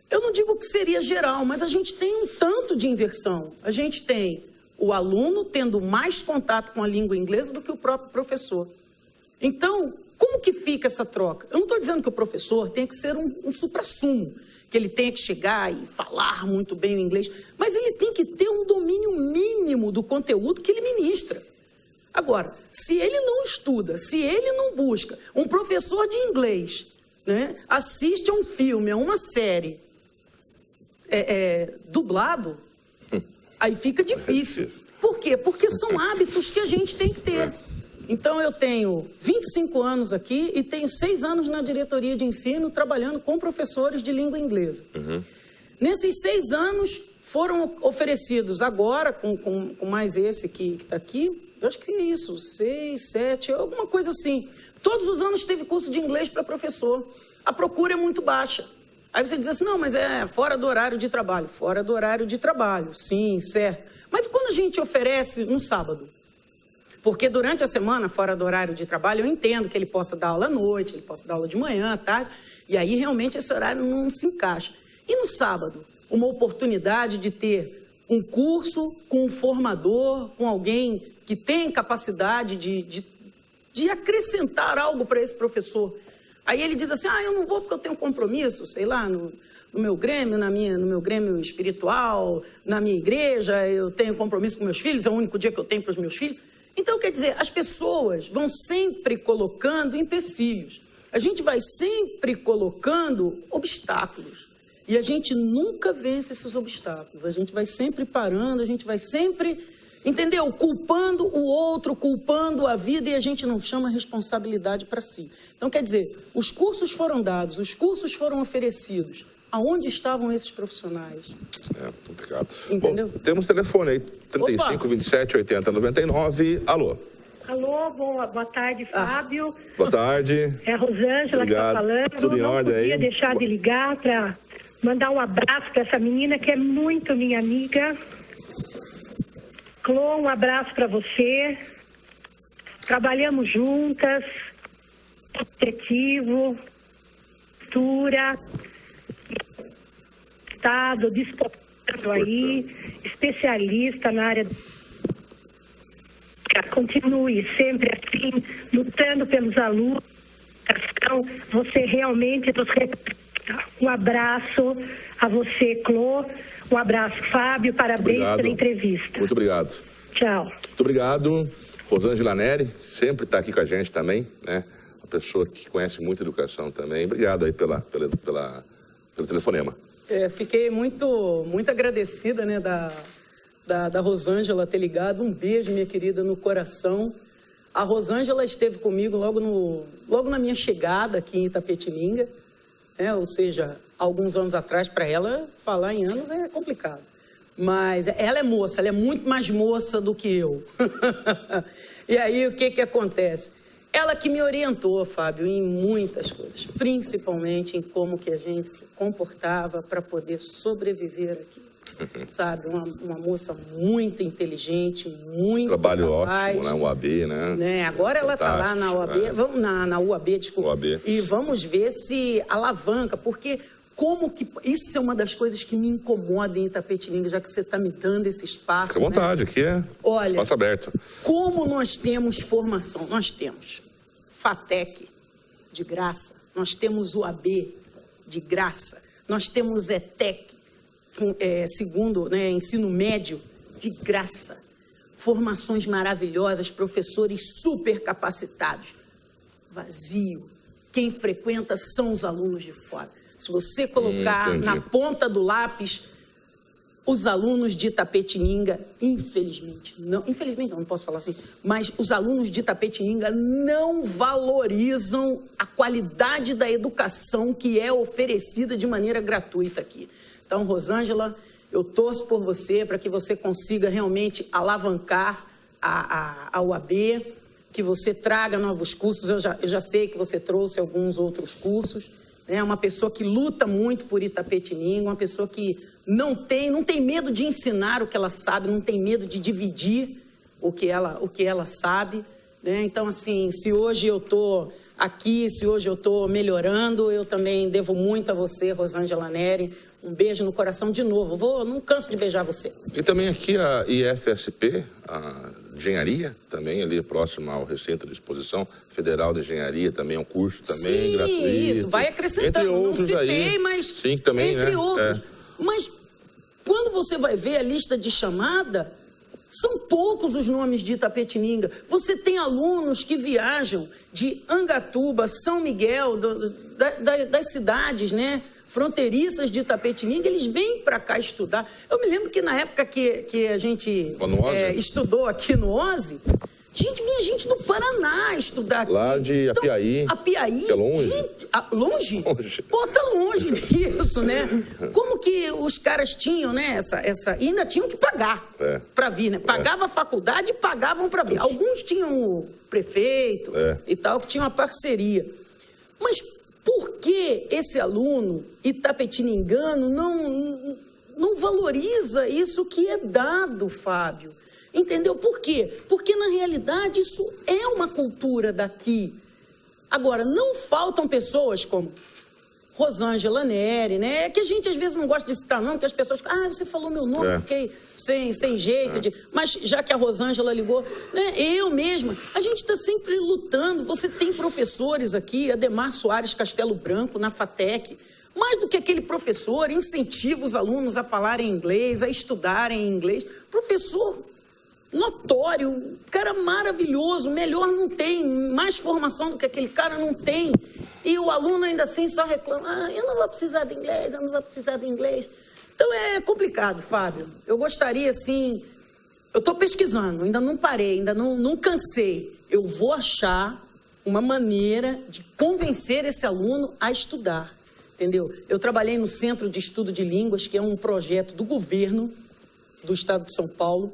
Eu não digo que seria geral, mas a gente tem um tanto de inversão. A gente tem o aluno tendo mais contato com a língua inglesa do que o próprio professor. Então, como que fica essa troca? Eu não estou dizendo que o professor tem que ser um suprassumo, que ele tenha que chegar e falar muito bem o inglês, mas ele tem que ter um domínio mínimo do conteúdo que ele ministra. Agora, se ele não estuda, se ele não busca, um professor de inglês, né, assiste a um filme, a uma série dublado, aí fica difícil. Por quê? Porque são hábitos que a gente tem que ter. Então, eu tenho 25 anos aqui e tenho 6 anos na diretoria de ensino trabalhando com professores de língua inglesa. Nesses 6 anos, foram oferecidos agora, com mais esse que está aqui, eu acho que é isso, 6, 7, alguma coisa assim. Todos os anos teve curso de inglês para professor. A procura é muito baixa. Aí você diz assim, não, mas é fora do horário de trabalho. Fora do horário de trabalho, sim, certo. Mas quando a gente oferece no sábado? Porque durante a semana, fora do horário de trabalho, eu entendo que ele possa dar aula à noite, ele possa dar aula de manhã, tarde, e aí realmente esse horário não se encaixa. E no sábado, uma oportunidade de ter um curso com um formador, com alguém que tem capacidade de acrescentar algo para esse professor. Aí ele diz assim, eu não vou porque eu tenho compromisso, sei lá, no meu Grêmio, no meu Grêmio espiritual, na minha igreja, eu tenho compromisso com meus filhos, é o único dia que eu tenho para os meus filhos. Então, quer dizer, as pessoas vão sempre colocando empecilhos. A gente vai sempre colocando obstáculos. E a gente nunca vence esses obstáculos. A gente vai sempre parando, a gente vai sempre, entendeu? Culpando o outro, culpando a vida, e a gente não chama responsabilidade para si. Então, quer dizer, os cursos foram dados, os cursos foram oferecidos. Aonde estavam esses profissionais? Complicado. Entendeu? Bom, temos telefone aí, 35 27 80 99. Alô? Alô, boa tarde, Fábio. Boa tarde. É a Rosângela que está falando. Tudo em ordem aí? Não podia deixar de ligar para mandar um abraço para essa menina que é muito minha amiga. Clô, um abraço para você. Trabalhamos juntas. Objetivo, cultura, Estado, disposto aí, especialista na área. Continue sempre assim, lutando pelos alunos. Você realmente nos representa. Um abraço a você, Clô. Um abraço, Fábio. Parabéns pela entrevista. Muito obrigado. Tchau. Muito obrigado. Rosângela Neri, sempre está aqui com a gente também, né? Uma pessoa que conhece muito educação também. Obrigado aí pelo telefonema. Fiquei muito agradecida, né, da Rosângela ter ligado. Um beijo, minha querida, no coração. A Rosângela esteve comigo logo na minha chegada aqui em Itapetininga, né? Ou seja, alguns anos atrás, para ela, falar em anos é complicado. Mas ela é moça, ela é muito mais moça do que eu. E aí, o que acontece? Ela que me orientou, Fábio, em muitas coisas, principalmente em como que a gente se comportava para poder sobreviver aqui. Sabe, uma moça muito inteligente, muito trabalho capaz, ótimo, né? UAB, né? Agora ela está lá na UAB, vamos na UAB, desculpa. UAB. E vamos ver se alavanca, porque como que... Isso é uma das coisas que me incomoda em Itapetininga, já que você está me dando esse espaço. Fica à vontade, aqui é espaço aberto. Como nós temos formação? Nós temos FATEC, de graça. Nós temos UAB, de graça. Nós temos ETEC, segundo, né, ensino médio, de graça. Formações maravilhosas, professores super capacitados. Vazio. Quem frequenta são os alunos de fora. Se você colocar na ponta do lápis, os alunos de Itapetininga, infelizmente não posso falar assim, mas os alunos de Itapetininga não valorizam a qualidade da educação que é oferecida de maneira gratuita aqui. Então, Rosângela, eu torço por você para que você consiga realmente alavancar a UAB, que você traga novos cursos. Eu já sei que você trouxe alguns outros cursos. É uma pessoa que luta muito por Itapetininga, uma pessoa que não tem medo de ensinar o que ela sabe, não tem medo de dividir o que ela sabe, né? Então, assim, se hoje eu estou aqui, se hoje eu estou melhorando, eu também devo muito a você, Rosângela Neri. Um beijo no coração de novo. Não canso de beijar você. E também aqui a IFSP, a Engenharia, também ali próximo ao Recinto de Exposição Federal de Engenharia, também é um curso também gratuito. Sim, isso, vai acrescentando. Entre outros não citei, aí. mas... Sim, também, entre né? outros. Mas quando você vai ver a lista de chamada, são poucos os nomes de Itapetininga. Você tem alunos que viajam de Angatuba, São Miguel, das cidades, né, fronteiriças de Itapetininga, eles vêm para cá estudar. Eu me lembro que na época que a gente estudou aqui no OSE, vinha gente do Paraná estudar aqui. Lá de Apiaí. Apiaí. Que é longe. Gente, longe? Pô, tá longe disso, né? Como que os caras tinham, né, e ainda tinham que pagar para vir, né? Pagava a faculdade e pagavam para vir. Alguns tinham o prefeito e tal, que tinham uma parceria. Mas por que esse aluno itapetiningano não valoriza isso que é dado, Fábio? Entendeu? Por quê? Porque, na realidade, isso é uma cultura daqui. Agora, não faltam pessoas como Rosângela Neri, né? É que a gente às vezes não gosta de citar não, porque as pessoas ficam, você falou meu nome, eu fiquei sem jeito. Mas já que a Rosângela ligou, né? Eu mesma, a gente está sempre lutando. Você tem professores aqui, Ademar Soares Castelo Branco, na FATEC, mais do que aquele professor, incentiva os alunos a falarem inglês, a estudarem inglês. Professor notório, cara maravilhoso, melhor não tem, mais formação do que aquele cara não tem. E o aluno ainda assim só reclama, eu não vou precisar de inglês, eu não vou precisar de inglês. Então é complicado, Fábio. Eu gostaria, assim, eu estou pesquisando, ainda não parei, ainda não cansei. Eu vou achar uma maneira de convencer esse aluno a estudar, entendeu? Eu trabalhei no Centro de Estudo de Línguas, que é um projeto do governo do estado de São Paulo,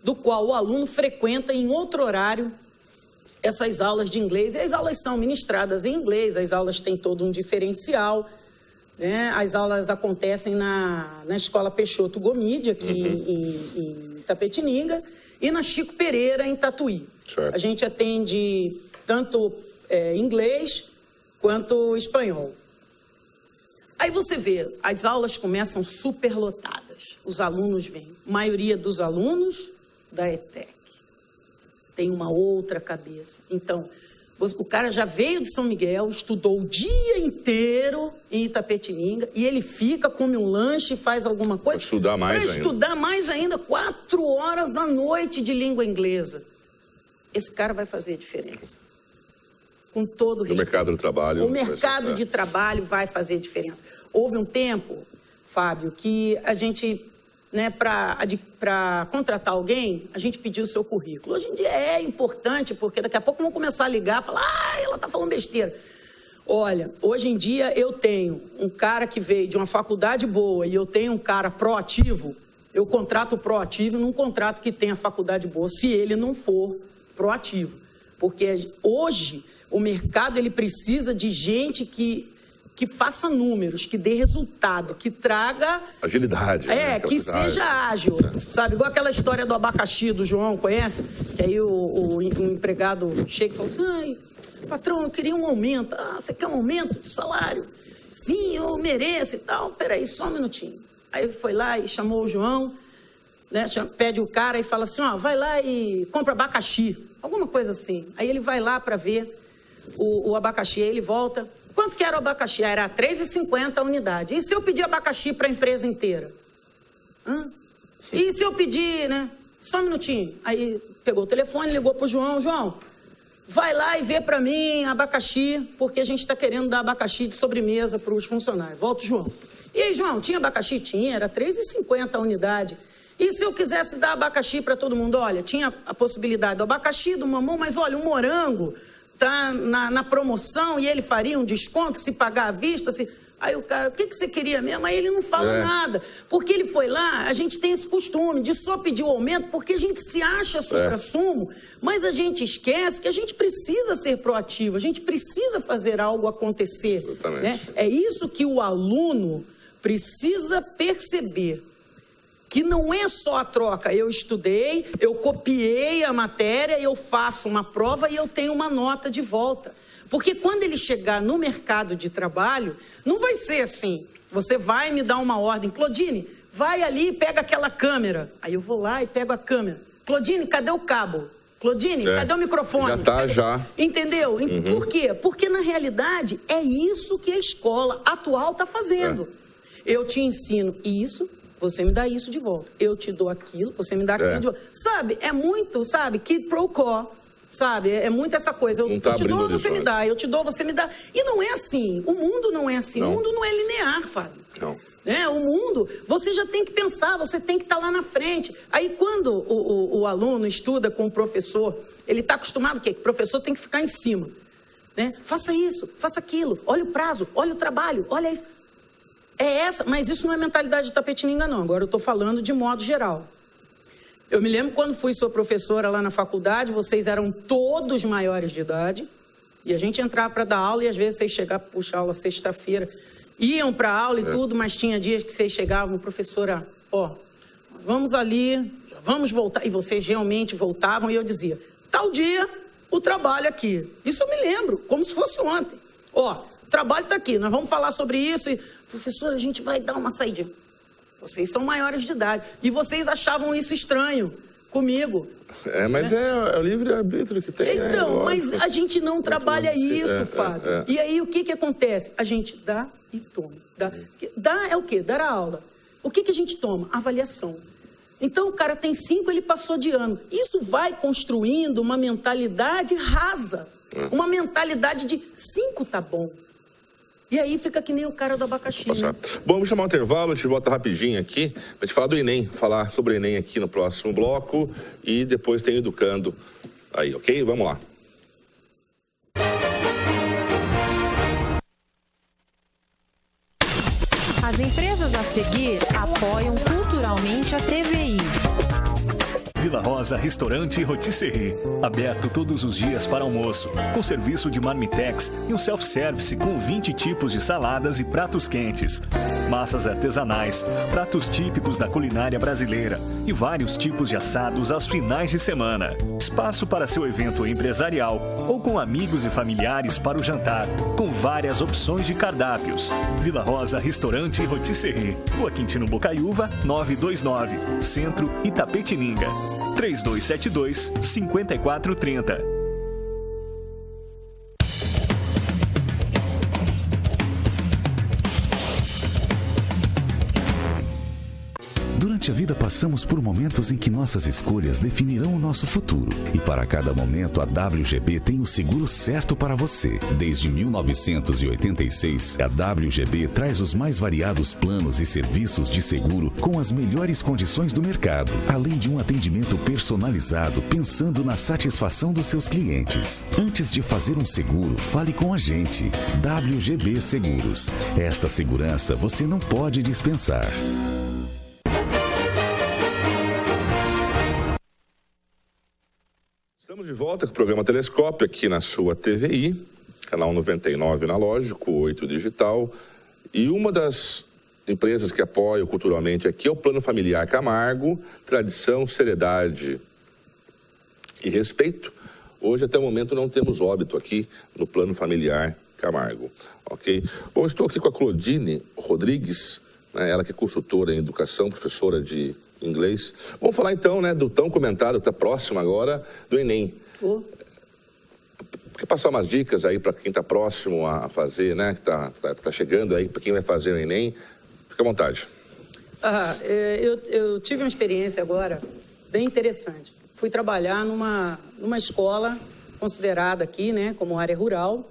do qual o aluno frequenta em outro horário essas aulas de inglês. E as aulas são ministradas em inglês, as aulas têm todo um diferencial, né? As aulas acontecem na Escola Peixoto Gomide, aqui em Itapetininga, e na Chico Pereira, em Tatuí. Certo. A gente atende tanto inglês quanto espanhol. Aí você vê, as aulas começam superlotadas, os alunos vêm, a maioria dos alunos da ETEC tem uma outra cabeça. Então, o cara já veio de São Miguel, estudou o dia inteiro em Itapetininga e ele fica, come um lanche e faz alguma coisa. Para estudar mais ainda. Estudar mais ainda, 4 horas à noite de língua inglesa. Esse cara vai fazer a diferença. Com todo o respeito. No mercado do trabalho. O mercado de trabalho vai fazer a diferença. Houve um tempo, Fábio, que a gente, né, para contratar alguém, a gente pediu o seu currículo. Hoje em dia é importante, porque daqui a pouco vão começar a ligar e falar, ela está falando besteira. Olha, hoje em dia eu tenho um cara que veio de uma faculdade boa e eu tenho um cara proativo, eu contrato o proativo e não contrato que tenha faculdade boa, se ele não for proativo. Porque hoje o mercado ele precisa de gente que faça números, que dê resultado, que traga... agilidade. Que seja ágil, sabe? Igual aquela história do abacaxi do João, conhece? Que aí o empregado chega e fala assim, patrão, eu queria um aumento. Você quer um aumento de salário? Sim, eu mereço e tal. Peraí, só um minutinho. Aí ele foi lá e chamou o João, né? Pede o cara e fala assim, vai lá e compra abacaxi. Alguma coisa assim. Aí ele vai lá para ver o abacaxi, aí ele volta... Quanto que era o abacaxi? Era R$3,50 a unidade. E se eu pedir abacaxi para a empresa inteira? E se eu pedir, né? Só um minutinho. Aí pegou o telefone, ligou para o João. João, vai lá e vê para mim abacaxi, porque a gente está querendo dar abacaxi de sobremesa para os funcionários. Volta o João. E aí, João, tinha abacaxi? Tinha, era R$3,50 a unidade. E se eu quisesse dar abacaxi para todo mundo? Olha, tinha a possibilidade do abacaxi, do mamão, mas olha, o morango... está na promoção e ele faria um desconto se pagar à vista. Aí o cara, o que você queria mesmo? Aí ele não fala nada. Porque ele foi lá, a gente tem esse costume de só pedir o aumento porque a gente se acha supra-sumo, mas a gente esquece que a gente precisa ser proativo, a gente precisa fazer algo acontecer. Né? É isso que o aluno precisa perceber. Que não é só a troca, eu estudei, eu copiei a matéria, eu faço uma prova e eu tenho uma nota de volta. Porque quando ele chegar no mercado de trabalho, não vai ser assim, você vai me dar uma ordem, Claudine, vai ali e pega aquela câmera. Aí eu vou lá e pego a câmera. Claudine, cadê o cabo? Claudine, cadê o microfone? Já. Entendeu? Por quê? Porque na realidade é isso que a escola atual está fazendo. Eu te ensino isso, você me dá isso de volta. Eu te dou aquilo, você me dá aquilo de volta. Sabe, é muito, quid pro quo. Sabe, é muito essa coisa. Eu te dou, você me dá. Eu te dou, você me dá. E não é assim. O mundo não é assim. Não. O mundo não é linear, Fábio. Não. O mundo, você já tem que pensar, você tem que estar lá na frente. Aí quando o aluno estuda com o professor, ele está acostumado o quê? Que o professor tem que ficar em cima. Né? Faça isso, faça aquilo. Olha o prazo, olha o trabalho, olha isso. Mas isso não é mentalidade de Itapetininga, não. Agora eu estou falando de modo geral. Eu me lembro quando fui sua professora lá na faculdade, vocês eram todos maiores de idade, e a gente entrava para dar aula, e às vezes vocês chegavam para puxar aula sexta-feira, iam para a aula e tudo, mas tinha dias que vocês chegavam, professora, vamos ali, vamos voltar, e vocês realmente voltavam, e eu dizia, tal dia, o trabalho aqui. Isso eu me lembro, como se fosse ontem. trabalho está aqui, nós vamos falar sobre isso e, professora, a gente vai dar uma saída. Vocês são maiores de idade e vocês achavam isso estranho comigo. Mas é o livre-arbítrio que tem. Então, mas a gente não trabalha isso, Fábio. E aí, o que acontece? A gente dá e toma. Dá é o quê? Dar a aula. O que a gente toma? Avaliação. Então, o cara tem 5, ele passou de ano. Isso vai construindo uma mentalidade rasa. Uma mentalidade de 5 tá bom. E aí fica que nem o cara do abacaxi. Né? Bom, vamos chamar um intervalo, a gente volta rapidinho aqui, pra gente falar do Enem, falar sobre o Enem aqui no próximo bloco e depois tem Educando aí, ok? Vamos lá. As empresas a seguir apoiam culturalmente a TVI. Vila Rosa Restaurante e Rotisserie. Aberto todos os dias para almoço, com serviço de marmitex e um self-service com 20 tipos de saladas e pratos quentes. Massas artesanais, pratos típicos da culinária brasileira e vários tipos de assados aos finais de semana. Espaço para seu evento empresarial ou com amigos e familiares para o jantar, com várias opções de cardápios. Vila Rosa Restaurante e Rotisserie. Rua Quintino Bocaiúva, 929, Centro, Itapetininga. 3272-5430. Durante a vida passamos por momentos em que nossas escolhas definirão o nosso futuro. E para cada momento a WGB tem o seguro certo para você. Desde 1986, a WGB traz os mais variados planos e serviços de seguro com as melhores condições do mercado, além de um atendimento personalizado pensando na satisfação dos seus clientes. Antes de fazer um seguro, fale com a gente. WGB Seguros. Esta segurança você não pode dispensar. Estamos de volta com o programa Telescópio aqui na sua TVI, canal 99 analógico, 8 digital. E uma das empresas que apoiam culturalmente aqui é o Plano Familiar Camargo, tradição, seriedade e respeito. Hoje, até o momento, não temos óbito aqui no Plano Familiar Camargo, ok? Bom, estou aqui com a Claudine Rodrigues, né, ela que é consultora em educação, professora de inglês. Vamos falar então, né, do tão comentado, que está próximo agora, do Enem. Quer passar umas dicas aí para quem está próximo a fazer, né, que tá chegando aí, para quem vai fazer o Enem? Fica à vontade. Eu tive uma experiência agora bem interessante. Fui trabalhar numa escola considerada aqui, né, como área rural.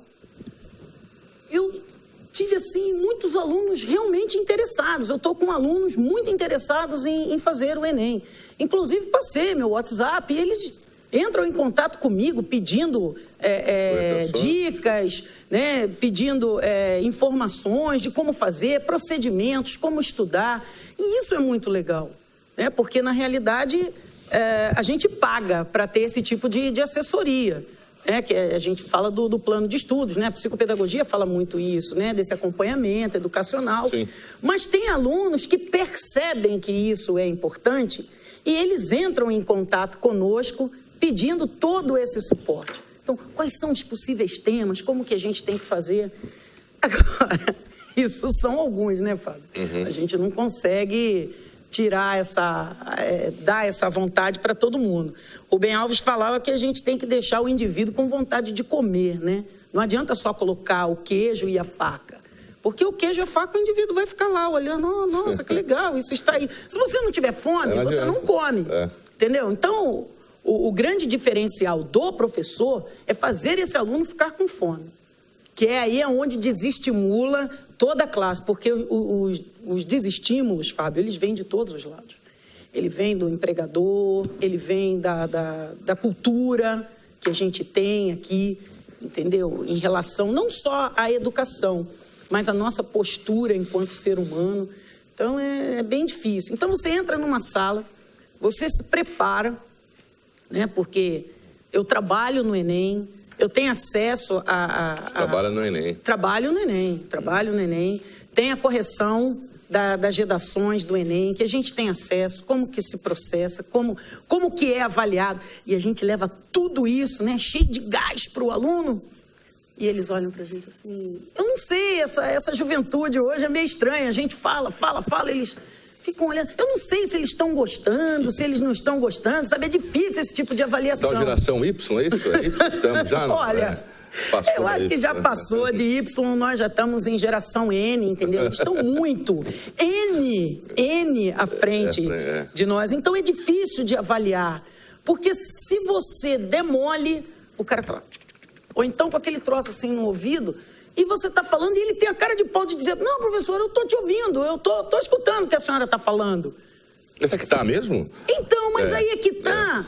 Eu tive, assim, muitos alunos realmente interessados. Eu estou com alunos muito interessados em fazer o Enem. Inclusive, passei meu WhatsApp e eles entram em contato comigo pedindo dicas, né, pedindo informações de como fazer, procedimentos, como estudar. E isso é muito legal, né, porque, na realidade, a gente paga para ter esse tipo de assessoria. Que a gente fala do plano de estudos, né? A psicopedagogia fala muito isso, né? Desse acompanhamento educacional. Sim. Mas tem alunos que percebem que isso é importante e eles entram em contato conosco pedindo todo esse suporte. Então, quais são os possíveis temas? Como que a gente tem que fazer? Agora, isso são alguns, né, Fábio? Uhum. A gente não consegue tirar dar essa vontade para todo mundo. O Ben Alves falava que a gente tem que deixar o indivíduo com vontade de comer, né? Não adianta só colocar o queijo e a faca. Porque o queijo e a faca, o indivíduo vai ficar lá olhando, oh, nossa, que legal, isso está aí. Se você não tiver fome, você não come. Entendeu? Então, o grande diferencial do professor é fazer esse aluno ficar com fome. Que é aí onde desestimula toda a classe. Porque os desestímulos, Fábio, eles vêm de todos os lados. Ele vem do empregador, ele vem da cultura que a gente tem aqui, entendeu? Em relação não só à educação, mas à nossa postura enquanto ser humano. Então, é bem difícil. Então, você entra numa sala, você se prepara, né? Porque eu trabalho no Enem, eu tenho acesso Trabalha no Enem. Trabalho no Enem. Tem a correção das redações do Enem, que a gente tem acesso, como que se processa, como que é avaliado. E a gente leva tudo isso, né, cheio de gás para o aluno. E eles olham pra gente assim... Eu não sei, essa juventude hoje é meio estranha. A gente fala, eles ficam olhando. Eu não sei se eles estão gostando, se eles não estão gostando. Sabe, é difícil esse tipo de avaliação. Então, geração Y, é isso? É Y? Estamos já? Olha... Eu acho que já passou de Y, nós já estamos em geração N, entendeu? Eles estão muito N à frente de nós. Então é difícil de avaliar, porque se você demole, o cara tá... Ou então com aquele troço assim no ouvido, e você está falando e ele tem a cara de pau de dizer, não, professor, eu estou te ouvindo, eu tô escutando o que a senhora está falando. Essa que está mesmo? Então, mas aí é que está.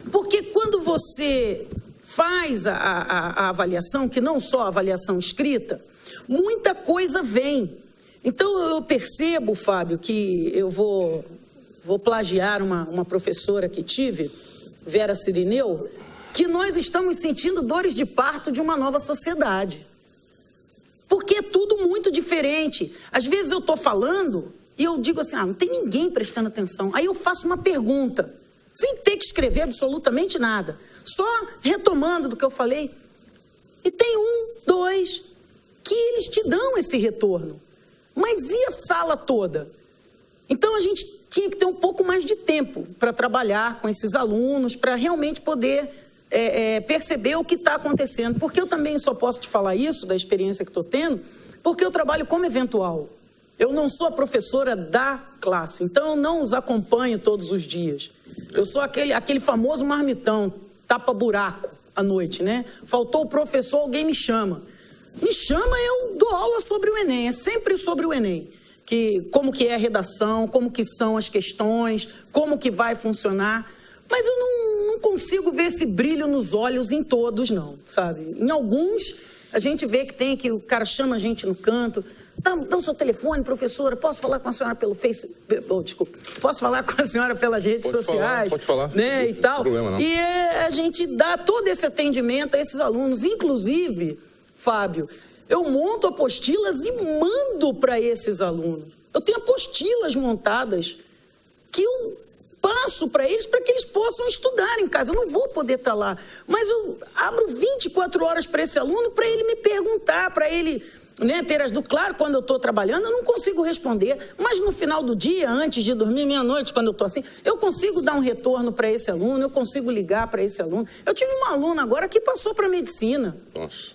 Porque quando você... faz a avaliação, que não só a avaliação escrita, muita coisa vem. Então, eu percebo, Fábio, que eu vou plagiar uma professora que tive, Vera Cirineu, que nós estamos sentindo dores de parto de uma nova sociedade. Porque é tudo muito diferente. Às vezes eu estou falando e eu digo assim, não tem ninguém prestando atenção. Aí eu faço uma pergunta, sem ter que escrever absolutamente nada, só retomando do que eu falei. E tem 1, 2, que eles te dão esse retorno. Mas e a sala toda? Então a gente tinha que ter um pouco mais de tempo para trabalhar com esses alunos, para realmente poder perceber o que está acontecendo. Porque eu também só posso te falar isso, da experiência que estou tendo, porque eu trabalho como eventual. Eu não sou a professora da classe, então eu não os acompanho todos os dias. Eu sou aquele famoso marmitão, tapa-buraco à noite, né? Faltou o professor, alguém me chama. Me chama, eu dou aula sobre o Enem, é sempre sobre o Enem. Como que é a redação, como que são as questões, como que vai funcionar. Mas eu não consigo ver esse brilho nos olhos em todos, não, sabe? Em alguns, a gente vê que o cara chama a gente no canto... Dá o seu telefone, professora, posso falar com a senhora pelo Facebook? Desculpa, posso falar com a senhora pelas redes sociais? Pode falar. Né, e tal. Não tem problema, não. E a gente dá todo esse atendimento a esses alunos. Inclusive, Fábio, eu monto apostilas e mando para esses alunos. Eu tenho apostilas montadas que eu passo para eles que eles possam estudar em casa. Eu não vou poder estar lá, mas eu abro 24 horas para esse aluno, para ele me perguntar, para ele... ter as dúvidas. Claro, quando eu estou trabalhando, eu não consigo responder, mas no final do dia, antes de dormir, meia-noite, quando eu estou assim, eu consigo dar um retorno para esse aluno, eu consigo ligar para esse aluno. Eu tive uma aluna agora que passou para medicina. Nossa.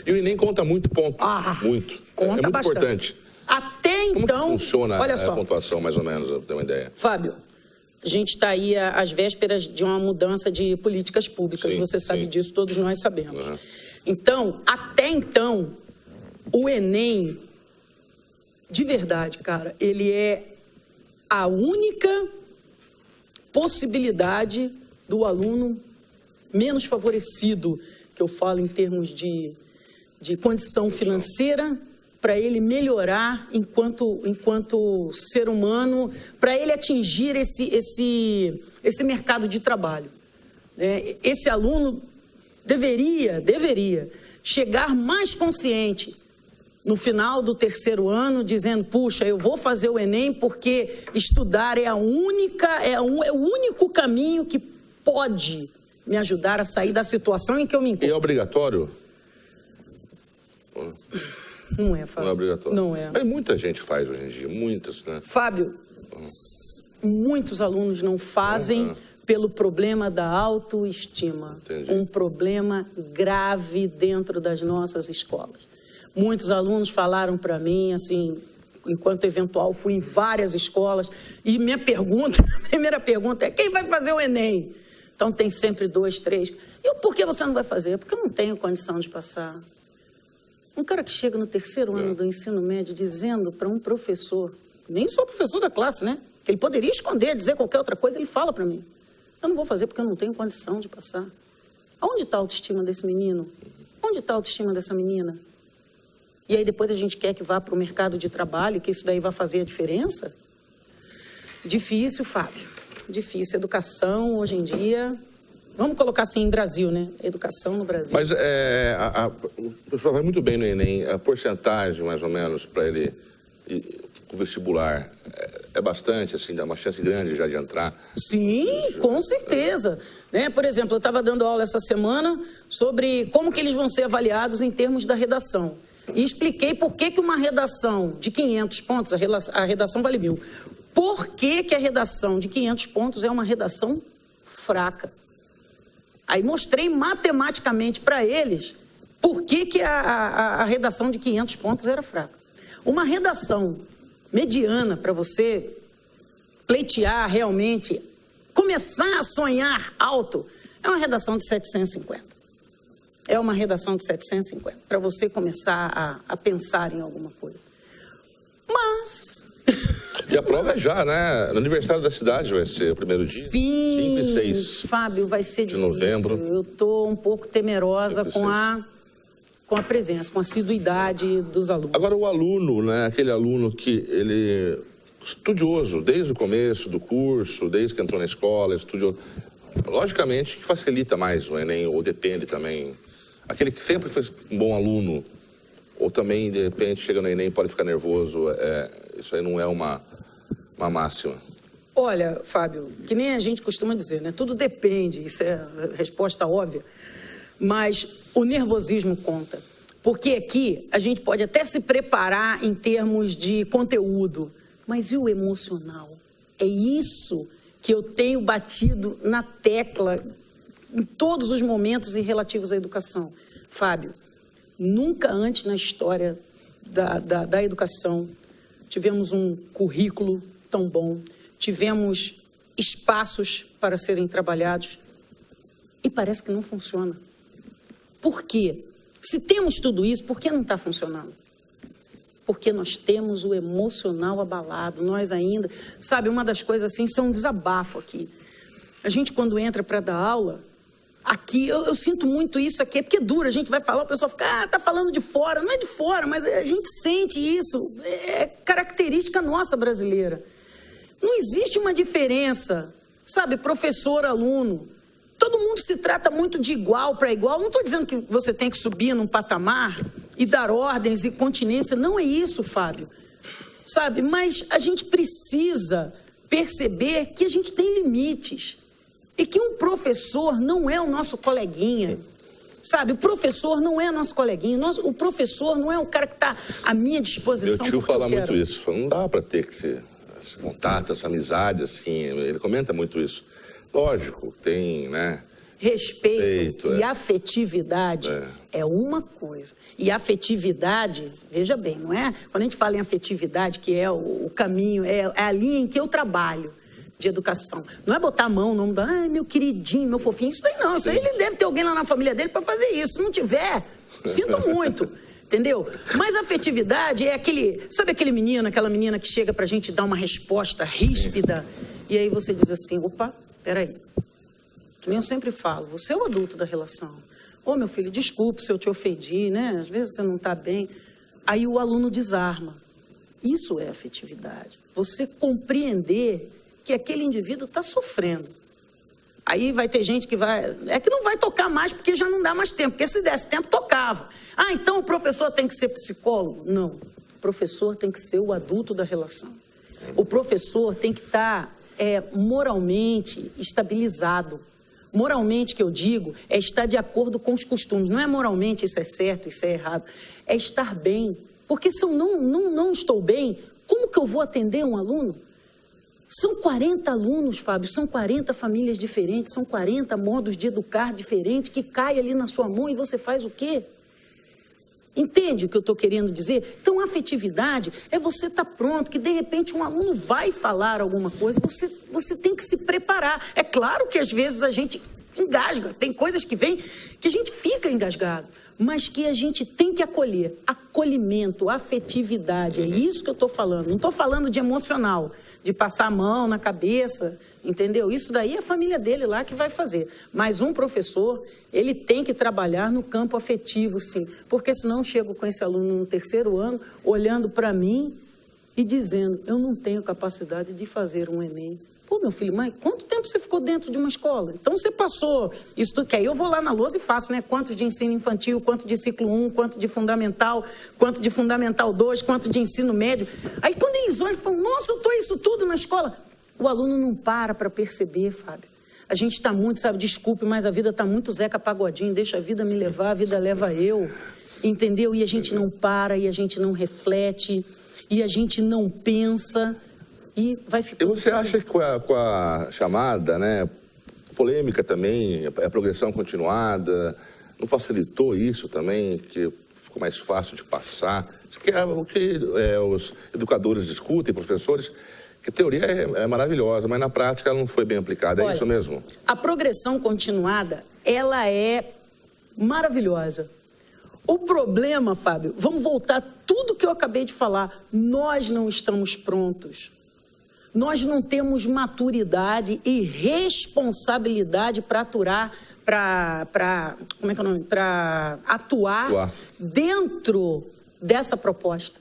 E o Enem conta muito ponto. Muito. Conta bastante. Importante. Até então... Como que funciona olha só, a pontuação, mais ou menos, para ter uma ideia? Fábio, a gente está aí às vésperas de uma mudança de políticas públicas. Sim, você sabe disso, todos nós sabemos. Uhum. Então, até então... O Enem, de verdade, cara, ele é a única possibilidade do aluno menos favorecido, que eu falo em termos de condição financeira, para ele melhorar enquanto ser humano, para ele atingir esse mercado de trabalho. Esse aluno deveria chegar mais consciente no final do 3º ano, dizendo, puxa, eu vou fazer o Enem porque estudar é o único caminho que pode me ajudar a sair da situação em que eu me encontro. E é obrigatório? Não é, Fábio. Não é obrigatório? Não é. Mas muita gente faz hoje em dia, muitas, né? Fábio, muitos alunos não fazem pelo problema da autoestima. Entendi. Um problema grave dentro das nossas escolas. Muitos alunos falaram para mim, assim, enquanto eventual, fui em várias escolas, e a primeira pergunta é, quem vai fazer o Enem? Então tem sempre 2, 3. Por que você não vai fazer? Porque eu não tenho condição de passar. Um cara que chega no 3º ano do ensino médio dizendo para um professor, nem só professor da classe, né? Que ele poderia esconder, dizer qualquer outra coisa, ele fala para mim, eu não vou fazer porque eu não tenho condição de passar. Onde está a autoestima desse menino? Onde está a autoestima dessa menina? E aí depois a gente quer que vá para o mercado de trabalho, que isso daí vai fazer a diferença? Difícil, Fábio. Difícil. Educação, hoje em dia... Vamos colocar assim em Brasil, né? Educação no Brasil. Mas o pessoal vai muito bem no Enem. A porcentagem, mais ou menos, para ele... O vestibular... é bastante, assim, dá uma chance grande já de entrar? Sim, com certeza. Né? Por exemplo, eu estava dando aula essa semana sobre como que eles vão ser avaliados em termos da redação. E expliquei por que uma redação de 500 pontos, a redação vale 1000. Por que a redação de 500 pontos é uma redação fraca? Aí mostrei matematicamente para eles por que a redação de 500 pontos era fraca. Uma redação mediana para você pleitear realmente, começar a sonhar alto, é uma redação de 750. É uma redação de 750, para você começar a pensar em alguma coisa. Mas... E a prova é já, né? No aniversário da cidade vai ser o primeiro dia. Sim, 5 e 6 Fábio, vai ser de difícil. novembro. Eu estou um pouco temerosa com a presença, com a assiduidade dos alunos. Agora, o aluno, né? Aquele aluno que ele... estudioso, desde o começo do curso, desde que entrou na escola, estudioso. Logicamente que facilita mais o Enem, ou depende também. Aquele que sempre foi um bom aluno, ou também, de repente, chega no Enem e pode ficar nervoso. Isso aí não é uma máxima. Olha, Fábio, que nem a gente costuma dizer, né? Tudo depende, isso é a resposta óbvia. Mas o nervosismo conta. Porque aqui a gente pode até se preparar em termos de conteúdo, mas e o emocional? É isso que eu tenho batido na tecla em todos os momentos e relativos à educação. Fábio, nunca antes na história da educação tivemos um currículo tão bom, tivemos espaços para serem trabalhados e parece que não funciona. Por quê? Se temos tudo isso, por que não está funcionando? Porque nós temos o emocional abalado, nós ainda... Sabe, uma das coisas assim, isso é um desabafo aqui. A gente, quando entra para dar aula, aqui, eu sinto muito isso aqui, porque é duro, a gente vai falar, o pessoal fica, tá falando de fora. Não é de fora, mas a gente sente isso, é característica nossa brasileira. Não existe uma diferença, sabe, professor-aluno. Todo mundo se trata muito de igual para igual. Não estou dizendo que você tem que subir num patamar e dar ordens e continência. Não é isso, Fábio. Sabe, mas a gente precisa perceber que a gente tem limites. E que um professor não é o nosso coleguinha. Sabe, o professor não é nosso coleguinha. O professor não é o cara que está à minha disposição. Meu tio fala muito isso. Não dá para ter esse contato, essa amizade, assim. Ele comenta muito isso. Lógico, tem, né? Respeito e afetividade é uma coisa. E afetividade, veja bem, não é? Quando a gente fala em afetividade, que é o caminho, é a linha em que eu trabalho de educação. Não é botar a mão no nome da, ai, meu queridinho, meu fofinho, isso daí não. Isso aí ele deve ter alguém lá na família dele para fazer isso. Se não tiver, sinto muito. Entendeu? Mas a afetividade é aquele... Sabe aquele menino, aquela menina que chega pra gente dar uma resposta ríspida? E aí você diz assim, opa, peraí. Que nem eu sempre falo, você é o adulto da relação. Ô, meu filho, desculpe se eu te ofendi, né? Às vezes você não está bem. Aí o aluno desarma. Isso é afetividade. Você compreender que aquele indivíduo está sofrendo. Aí vai ter gente que vai... É que não vai tocar mais porque já não dá mais tempo. Porque se desse tempo, tocava. Ah, então o professor tem que ser psicólogo? Não. O professor tem que ser o adulto da relação. O professor tem que estar moralmente estabilizado. Moralmente, que eu digo, é estar de acordo com os costumes. Não é moralmente isso é certo, isso é errado. É estar bem. Porque se eu não estou bem, como que eu vou atender um aluno? São 40 alunos, Fábio, são 40 famílias diferentes, são 40 modos de educar diferentes que caem ali na sua mão e você faz o quê? Entende o que eu estou querendo dizer? Então, a afetividade é você estar pronto, que de repente um aluno vai falar alguma coisa, você tem que se preparar. É claro que às vezes a gente engasga, tem coisas que vêm que a gente fica engasgado, mas que a gente tem que acolher. Acolhimento, afetividade, é isso que eu estou falando. Não estou falando de emocional, de passar a mão na cabeça, entendeu? Isso daí é a família dele lá que vai fazer. Mas um professor, ele tem que trabalhar no campo afetivo, sim. Porque senão eu chego com esse aluno no 3º ano, olhando para mim e dizendo, eu não tenho capacidade de fazer um Enem Pô, meu filho, mas quanto tempo você ficou dentro de uma escola? Então você passou isso tudo, que aí eu vou lá na lousa e faço, né? Quanto de ensino infantil, quanto de ciclo 1, quanto de fundamental 2, quanto de ensino médio. Aí quando eles olham e falam, nossa, eu estou isso tudo na escola. O aluno não para perceber, Fábio. A gente está muito, sabe, desculpe, mas a vida está muito Zeca Pagodinho, deixa a vida me levar, a vida leva eu, entendeu? E a gente não para, e a gente não reflete, e a gente não pensa... E vai ficar... E você acha que com a chamada, né, polêmica também, a progressão continuada, não facilitou isso também, que ficou mais fácil de passar? Isso que é o que os educadores discutem, professores, que a teoria é maravilhosa, mas na prática ela não foi bem aplicada, é isso mesmo? A progressão continuada, ela é maravilhosa. O problema, Fábio, vamos voltar a tudo que eu acabei de falar, nós não estamos prontos. Nós não temos maturidade e responsabilidade para atuar dentro dessa proposta.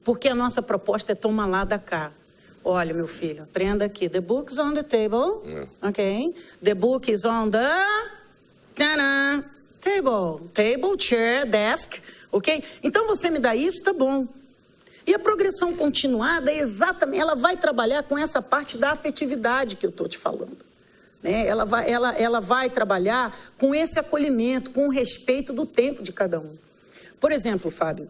Porque a nossa proposta é tomar lá da cá. Olha, meu filho, aprenda aqui. The book is on the table, ok? The book is on the table, chair, desk, ok? Então você me dá isso, tá bom. E a progressão continuada, exatamente, ela vai trabalhar com essa parte da afetividade que eu estou te falando. Né? Ela vai trabalhar com esse acolhimento, com o respeito do tempo de cada um. Por exemplo, Fábio,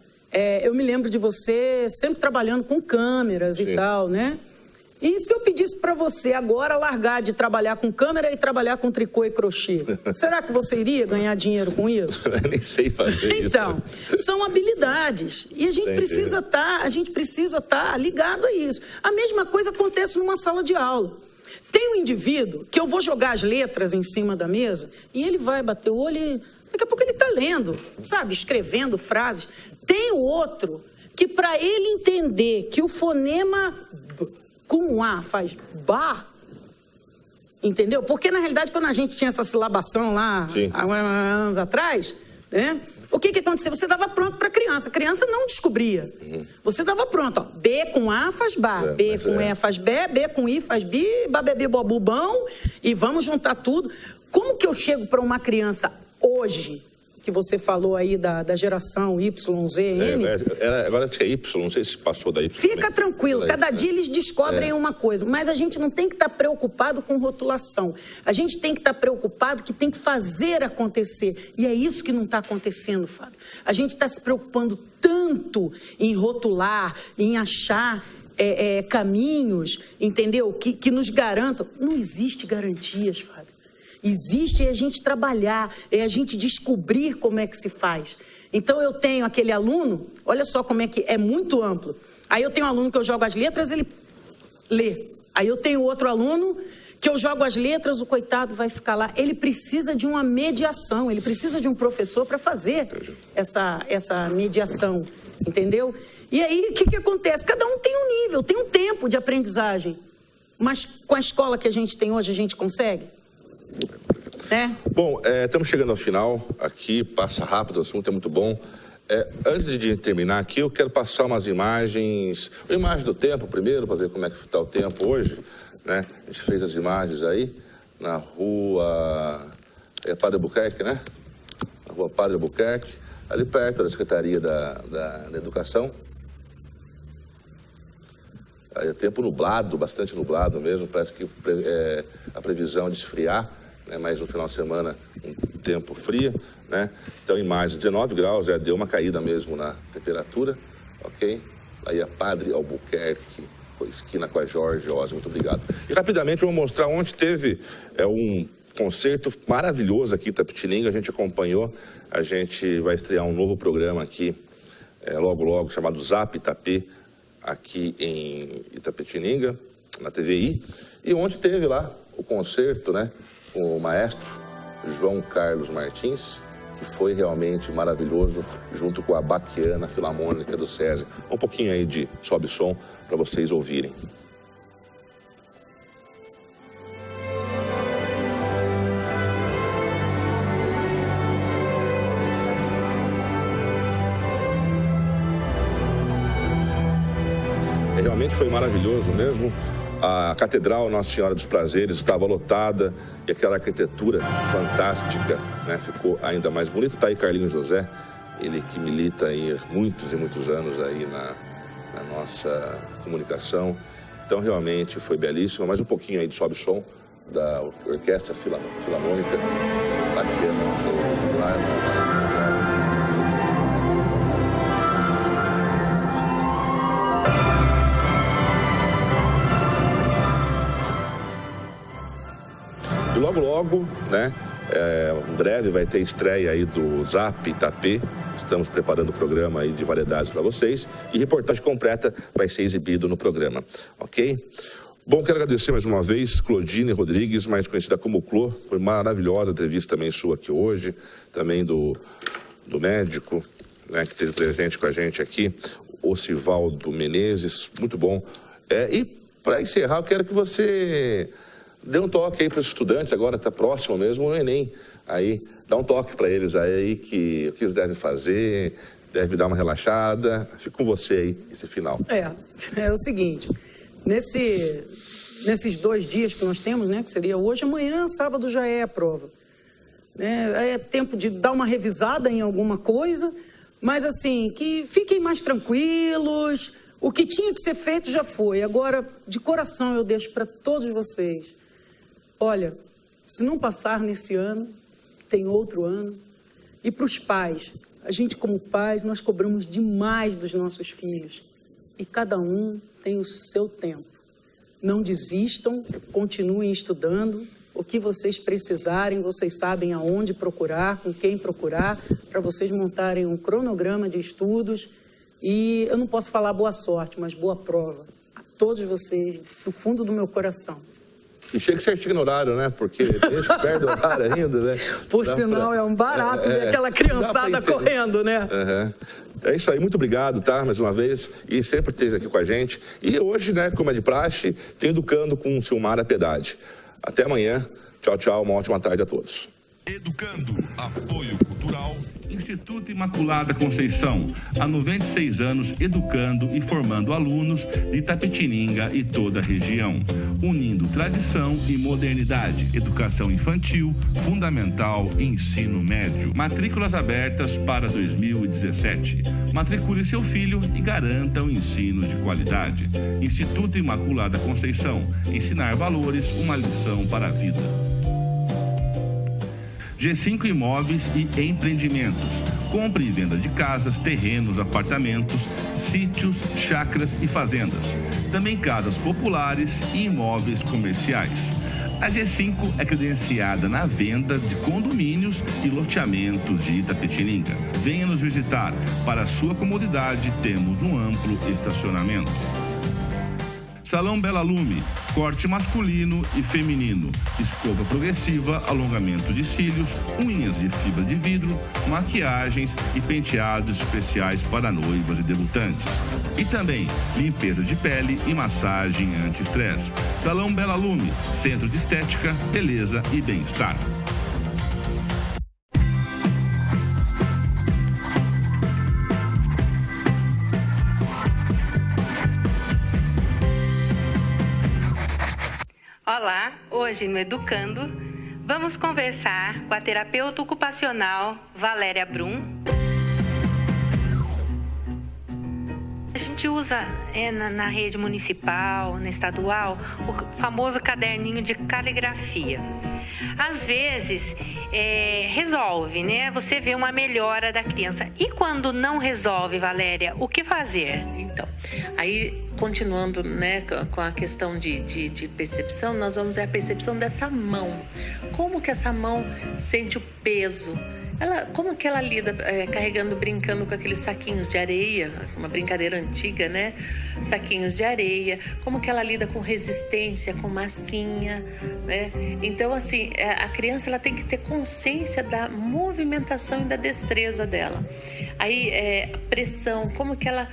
eu me lembro de você sempre trabalhando com câmeras e tal, né? E se eu pedisse para você agora largar de trabalhar com câmera e trabalhar com tricô e crochê, será que você iria ganhar dinheiro com isso? Eu nem sei fazer isso. Então, são habilidades. E a gente precisa estar ligado a isso. A mesma coisa acontece numa sala de aula. Tem um indivíduo que eu vou jogar as letras em cima da mesa e ele vai bater o olho e daqui a pouco ele está lendo, sabe, escrevendo frases. Tem o outro que para ele entender que o fonema com A faz ba, entendeu? Porque, na realidade, quando a gente tinha essa silabação lá, há anos atrás, né? O que aconteceu? Você dava pronto para a criança não descobria. Você dava pronto, ó, B com A faz ba, B com E faz B, B com I faz bi, babebi bobubão, e vamos juntar tudo. Como que eu chego para uma criança hoje, que você falou aí da geração Y, Z, N. Agora é Y, não sei se passou da Y. Fica tranquilo, cada dia eles descobrem uma coisa, mas a gente não tem que estar preocupado com rotulação. A gente tem que estar preocupado que tem que fazer acontecer. E é isso que não está acontecendo, Fábio. A gente está se preocupando tanto em rotular, em achar caminhos, entendeu? Que nos garantam. Não existe garantias, Fábio. Existe a gente trabalhar, a gente descobrir como é que se faz. Então, eu tenho aquele aluno, olha só como é que é muito amplo. Aí eu tenho um aluno que eu jogo as letras, ele lê. Aí eu tenho outro aluno que eu jogo as letras, o coitado vai ficar lá. Ele precisa de uma mediação, ele precisa de um professor para fazer essa mediação, entendeu? E aí, o que acontece? Cada um tem um nível, tem um tempo de aprendizagem. Mas com a escola que a gente tem hoje, a gente consegue? Bom, estamos chegando ao final aqui, passa rápido, o assunto é muito bom. Antes de terminar aqui, eu quero passar umas imagens, uma imagem do tempo primeiro, para ver como é que está o tempo hoje, né? A gente fez as imagens aí, na rua Padre Albuquerque, né? Na rua Padre Albuquerque, ali perto da Secretaria da Educação. É tempo nublado, bastante nublado mesmo, parece que a previsão de esfriar, né, mas no final de semana um tempo frio, né? Então, em mais 19 graus, deu uma caída mesmo na temperatura, ok? Aí a Padre Albuquerque, esquina com a Jorge Oz, muito obrigado. E rapidamente eu vou mostrar onde teve um concerto maravilhoso aqui em Itapetininga, a gente acompanhou, a gente vai estrear um novo programa aqui, logo logo, chamado Zap Itapê, aqui em Itapetininga, na TVI, e onde teve lá o concerto, né, com o maestro João Carlos Martins, que foi realmente maravilhoso, junto com a Baquiana Filarmônica do SESI. Um pouquinho aí de sobe som para vocês ouvirem. Realmente foi maravilhoso mesmo. A Catedral Nossa Senhora dos Prazeres estava lotada e aquela arquitetura fantástica, né, ficou ainda mais bonita. Está aí Carlinhos José, ele que milita aí muitos e muitos anos aí na nossa comunicação. Então, realmente foi belíssimo. Mais um pouquinho aí de sobe som da Orquestra Filarmônica. E logo, né, em breve vai ter estreia aí do Zap Itapê. Estamos preparando o programa aí de variedades para vocês e reportagem completa vai ser exibido no programa, ok? Bom, quero agradecer mais uma vez Claudine Rodrigues, mais conhecida como Clô. Foi maravilhosa a entrevista também sua aqui hoje, também do médico, né, que esteve presente com a gente aqui, Osivaldo Menezes, muito bom. E para encerrar, eu quero que você dê um toque aí para os estudantes, agora está próximo mesmo o Enem, aí dá um toque para eles aí o que eles devem fazer, deve dar uma relaxada. Fico com você aí, esse final. É o seguinte, nesses 2 dias que nós temos, né, que seria hoje, amanhã, sábado já é a prova. É tempo de dar uma revisada em alguma coisa, mas assim, que fiquem mais tranquilos, o que tinha que ser feito já foi. Agora, de coração, eu deixo para todos vocês, olha, se não passar nesse ano, tem outro ano. E para os pais, a gente como pais, nós cobramos demais dos nossos filhos. E cada um tem o seu tempo. Não desistam, continuem estudando. O que vocês precisarem, vocês sabem aonde procurar, com quem procurar, para vocês montarem um cronograma de estudos. E eu não posso falar boa sorte, mas boa prova. A todos vocês, do fundo do meu coração. E chega certinho no horário, né? Porque deixa que perde o horário ainda, né? Por sinal, é um barato ver aquela criançada correndo, né? É isso aí, muito obrigado, tá? Mais uma vez. E sempre esteja aqui com a gente. E hoje, né, como é de praxe, tem Educando com Silmara Piedade. Até amanhã. Tchau, tchau. Uma ótima tarde a todos. Educando, apoio cultural, Instituto Imaculada Conceição, há 96 anos educando e formando alunos de Itapetininga e toda a região, unindo tradição e modernidade, educação infantil, fundamental e ensino médio. Matrículas abertas para 2017. Matricule seu filho e garanta um ensino de qualidade. Instituto Imaculada Conceição, ensinar valores, uma lição para a vida. G5 Imóveis e Empreendimentos. Compra e venda de casas, terrenos, apartamentos, sítios, chácaras e fazendas. Também casas populares e imóveis comerciais. A G5 é credenciada na venda de condomínios e loteamentos de Itapetininga. Venha nos visitar. Para a sua comodidade, temos um amplo estacionamento. Salão Bela Lume, corte masculino e feminino, escova progressiva, alongamento de cílios, unhas de fibra de vidro, maquiagens e penteados especiais para noivas e debutantes. E também limpeza de pele e massagem anti-estresse. Salão Bela Lume, centro de estética, beleza e bem-estar. Olá, hoje no Educando, vamos conversar com a terapeuta ocupacional Valéria Brum. A gente usa na rede municipal, na estadual, o famoso caderninho de caligrafia. Às vezes, resolve, né? Você vê uma melhora da criança. E quando não resolve, Valéria, o que fazer? Então, aí, continuando, né, com a questão de percepção, nós vamos ver a percepção dessa mão. Como que essa mão sente o peso? Como que ela lida carregando, brincando com aqueles saquinhos de areia, uma brincadeira antiga, né? Saquinhos de areia. Como que ela lida com resistência, com massinha, né? Então, assim, a criança ela tem que ter consciência da movimentação e da destreza dela. Aí, pressão, como que ela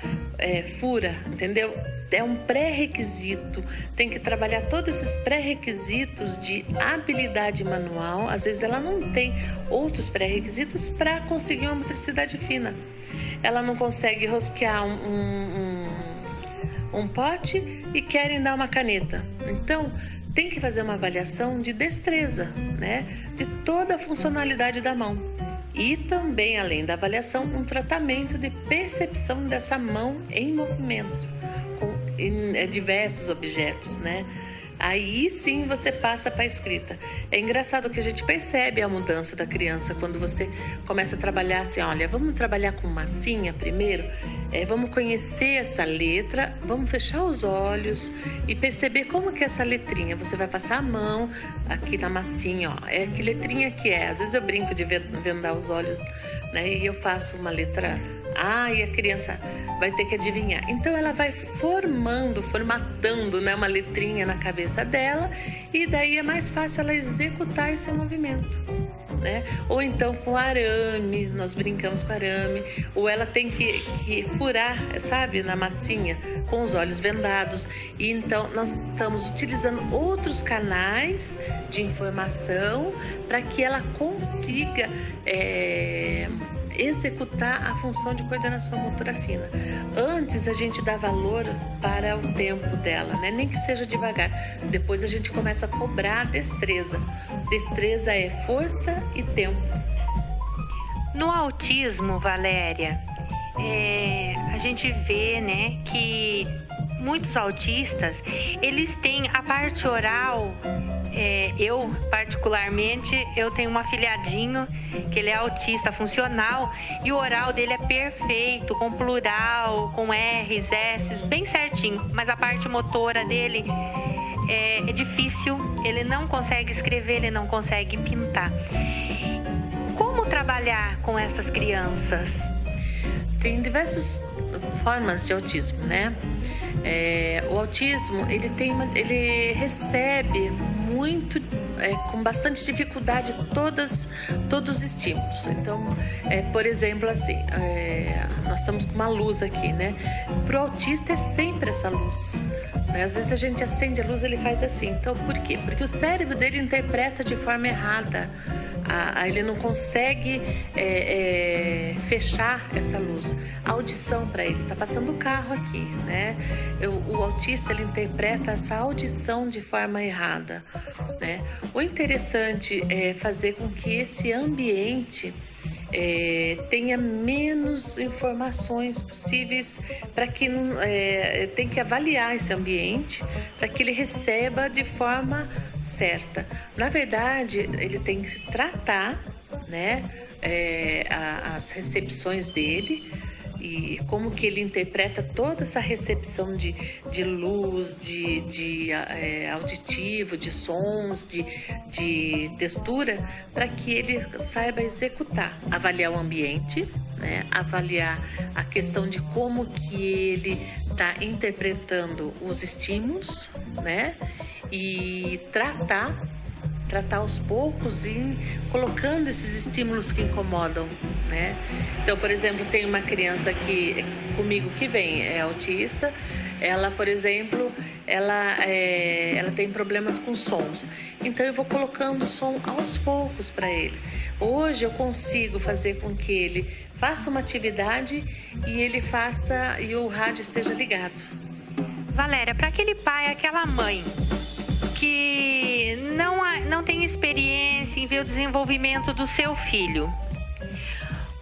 fura, entendeu? É um pré-requisito, tem que trabalhar todos esses pré-requisitos de habilidade manual. Às vezes ela não tem outros pré-requisitos para conseguir uma motricidade fina. Ela não consegue rosquear um pote e querem dar uma caneta. Então, tem que fazer uma avaliação de destreza, né? De toda a funcionalidade da mão. E também, além da avaliação, um tratamento de percepção dessa mão em movimento, em diversos objetos, né? Aí sim você passa para a escrita. É engraçado que a gente percebe a mudança da criança quando você começa a trabalhar assim, olha, vamos trabalhar com massinha primeiro, vamos conhecer essa letra, vamos fechar os olhos e perceber como que é essa letrinha. Você vai passar a mão aqui na massinha, ó, que letrinha que é. Às vezes eu brinco de vendar os olhos, né? E eu faço uma letra A e a criança vai ter que adivinhar. Então ela vai formatando, né, uma letrinha na cabeça dela e daí é mais fácil ela executar esse movimento, né? Ou então com arame, nós brincamos com arame, ou ela tem que furar, sabe, na massinha com os olhos vendados. E então nós estamos utilizando outros canais de informação para que ela consiga executar a função de coordenação motora fina. Antes a gente dá valor para o tempo dela, né? Nem que seja devagar. Depois a gente começa a cobrar a destreza. Destreza é força e tempo. No autismo, Valéria, a gente vê, né, que muitos autistas, eles têm a parte oral. Eu, particularmente, eu tenho um afilhadinho que ele é autista funcional e o oral dele é perfeito, com plural, com R's, S's, bem certinho. Mas a parte motora dele é difícil, ele não consegue escrever, ele não consegue pintar. Como trabalhar com essas crianças? Tem diversas formas de autismo, né? O autismo, ele recebe muito, com bastante dificuldade todos os estímulos. Então, por exemplo, assim, nós estamos com uma luz aqui, né? Para o autista é sempre essa luz, né? Às vezes a gente acende a luz, ele faz assim. Então, por quê? Porque o cérebro dele interpreta de forma errada. Ele não consegue fechar essa luz. A audição para ele, tá passando o carro aqui, né? O autista, ele interpreta essa audição de forma errada, né? O interessante é fazer com que esse ambiente tenha menos informações possíveis, para que tem que avaliar esse ambiente para que ele receba de forma certa. Na verdade, ele tem que tratar, né, as recepções dele e como que ele interpreta toda essa recepção de luz, de auditivo, de sons, de textura, para que ele saiba executar, avaliar o ambiente, né? Avaliar a questão de como que ele está interpretando os estímulos, né? E tratar aos poucos e colocando esses estímulos que incomodam, né? Então, por exemplo, tem uma criança aqui comigo que vem, é autista. Ela, por exemplo, ela tem problemas com sons. Então, eu vou colocando o som aos poucos para ele. Hoje eu consigo fazer com que ele faça uma atividade e o rádio esteja ligado. Valéria, para aquele pai, aquela mãe que não tem experiência em ver o desenvolvimento do seu filho,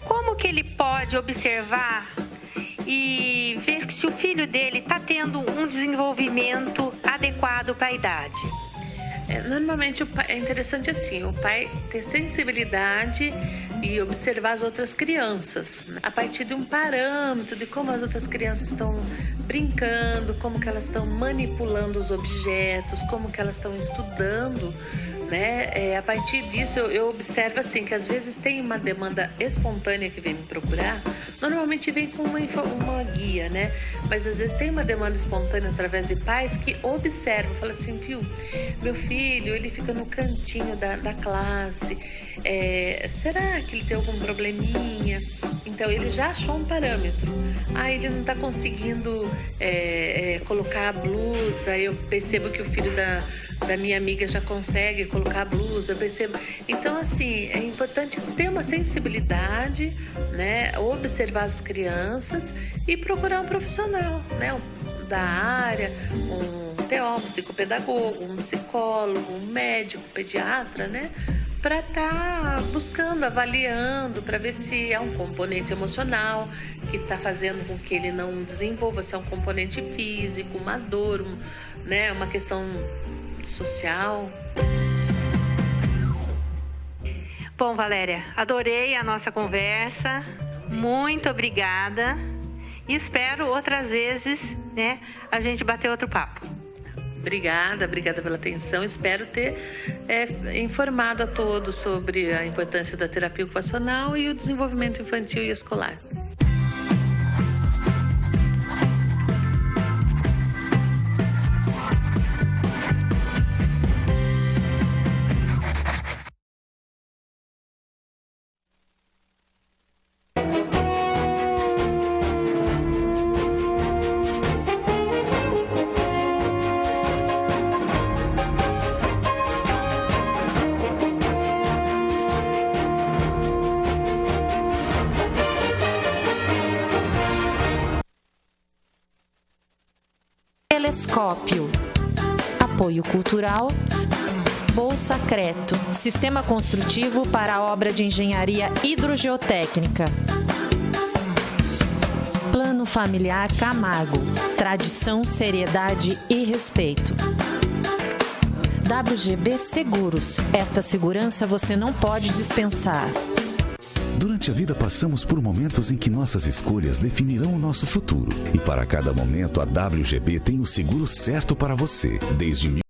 como que ele pode observar e ver se o filho dele está tendo um desenvolvimento adequado para a idade? Normalmente é interessante assim, o pai ter sensibilidade e observar as outras crianças, né? A partir de um parâmetro de como as outras crianças estão brincando, como que elas estão manipulando os objetos, como que elas estão estudando, né? A partir disso eu observo assim que às vezes tem uma demanda espontânea que vem me procurar, normalmente vem com uma guia, né? Mas às vezes tem uma demanda espontânea através de pais que observam, falam assim, viu, meu filho, ele fica no cantinho da classe, será que ele tem algum probleminha? Então ele já achou um parâmetro. Ele não está conseguindo colocar a blusa, eu percebo que o filho da minha amiga já consegue colocar a blusa, eu percebo. Então, assim, é importante ter uma sensibilidade, né? Observar as crianças e procurar um profissional, né? da área, um TO, um psicopedagogo, um psicólogo, um médico, pediatra, né? Para estar buscando, avaliando, para ver se é um componente emocional que está fazendo com que ele não desenvolva, se é um componente físico, uma dor, né? Uma questão social. Bom, Valéria, adorei a nossa conversa. Muito obrigada. E espero outras vezes, né, a gente bater outro papo. Obrigada pela atenção. Espero ter informado a todos sobre a importância da terapia ocupacional e o desenvolvimento infantil e escolar. Telescópio. Apoio cultural. Bolsa Creto. Sistema construtivo para a obra de engenharia hidrogeotécnica. Plano Familiar Camargo. Tradição, seriedade e respeito. WGB Seguros. Esta segurança você não pode dispensar. Durante a vida passamos por momentos em que nossas escolhas definirão o nosso futuro. E para cada momento a WGB tem o seguro certo para você. Desde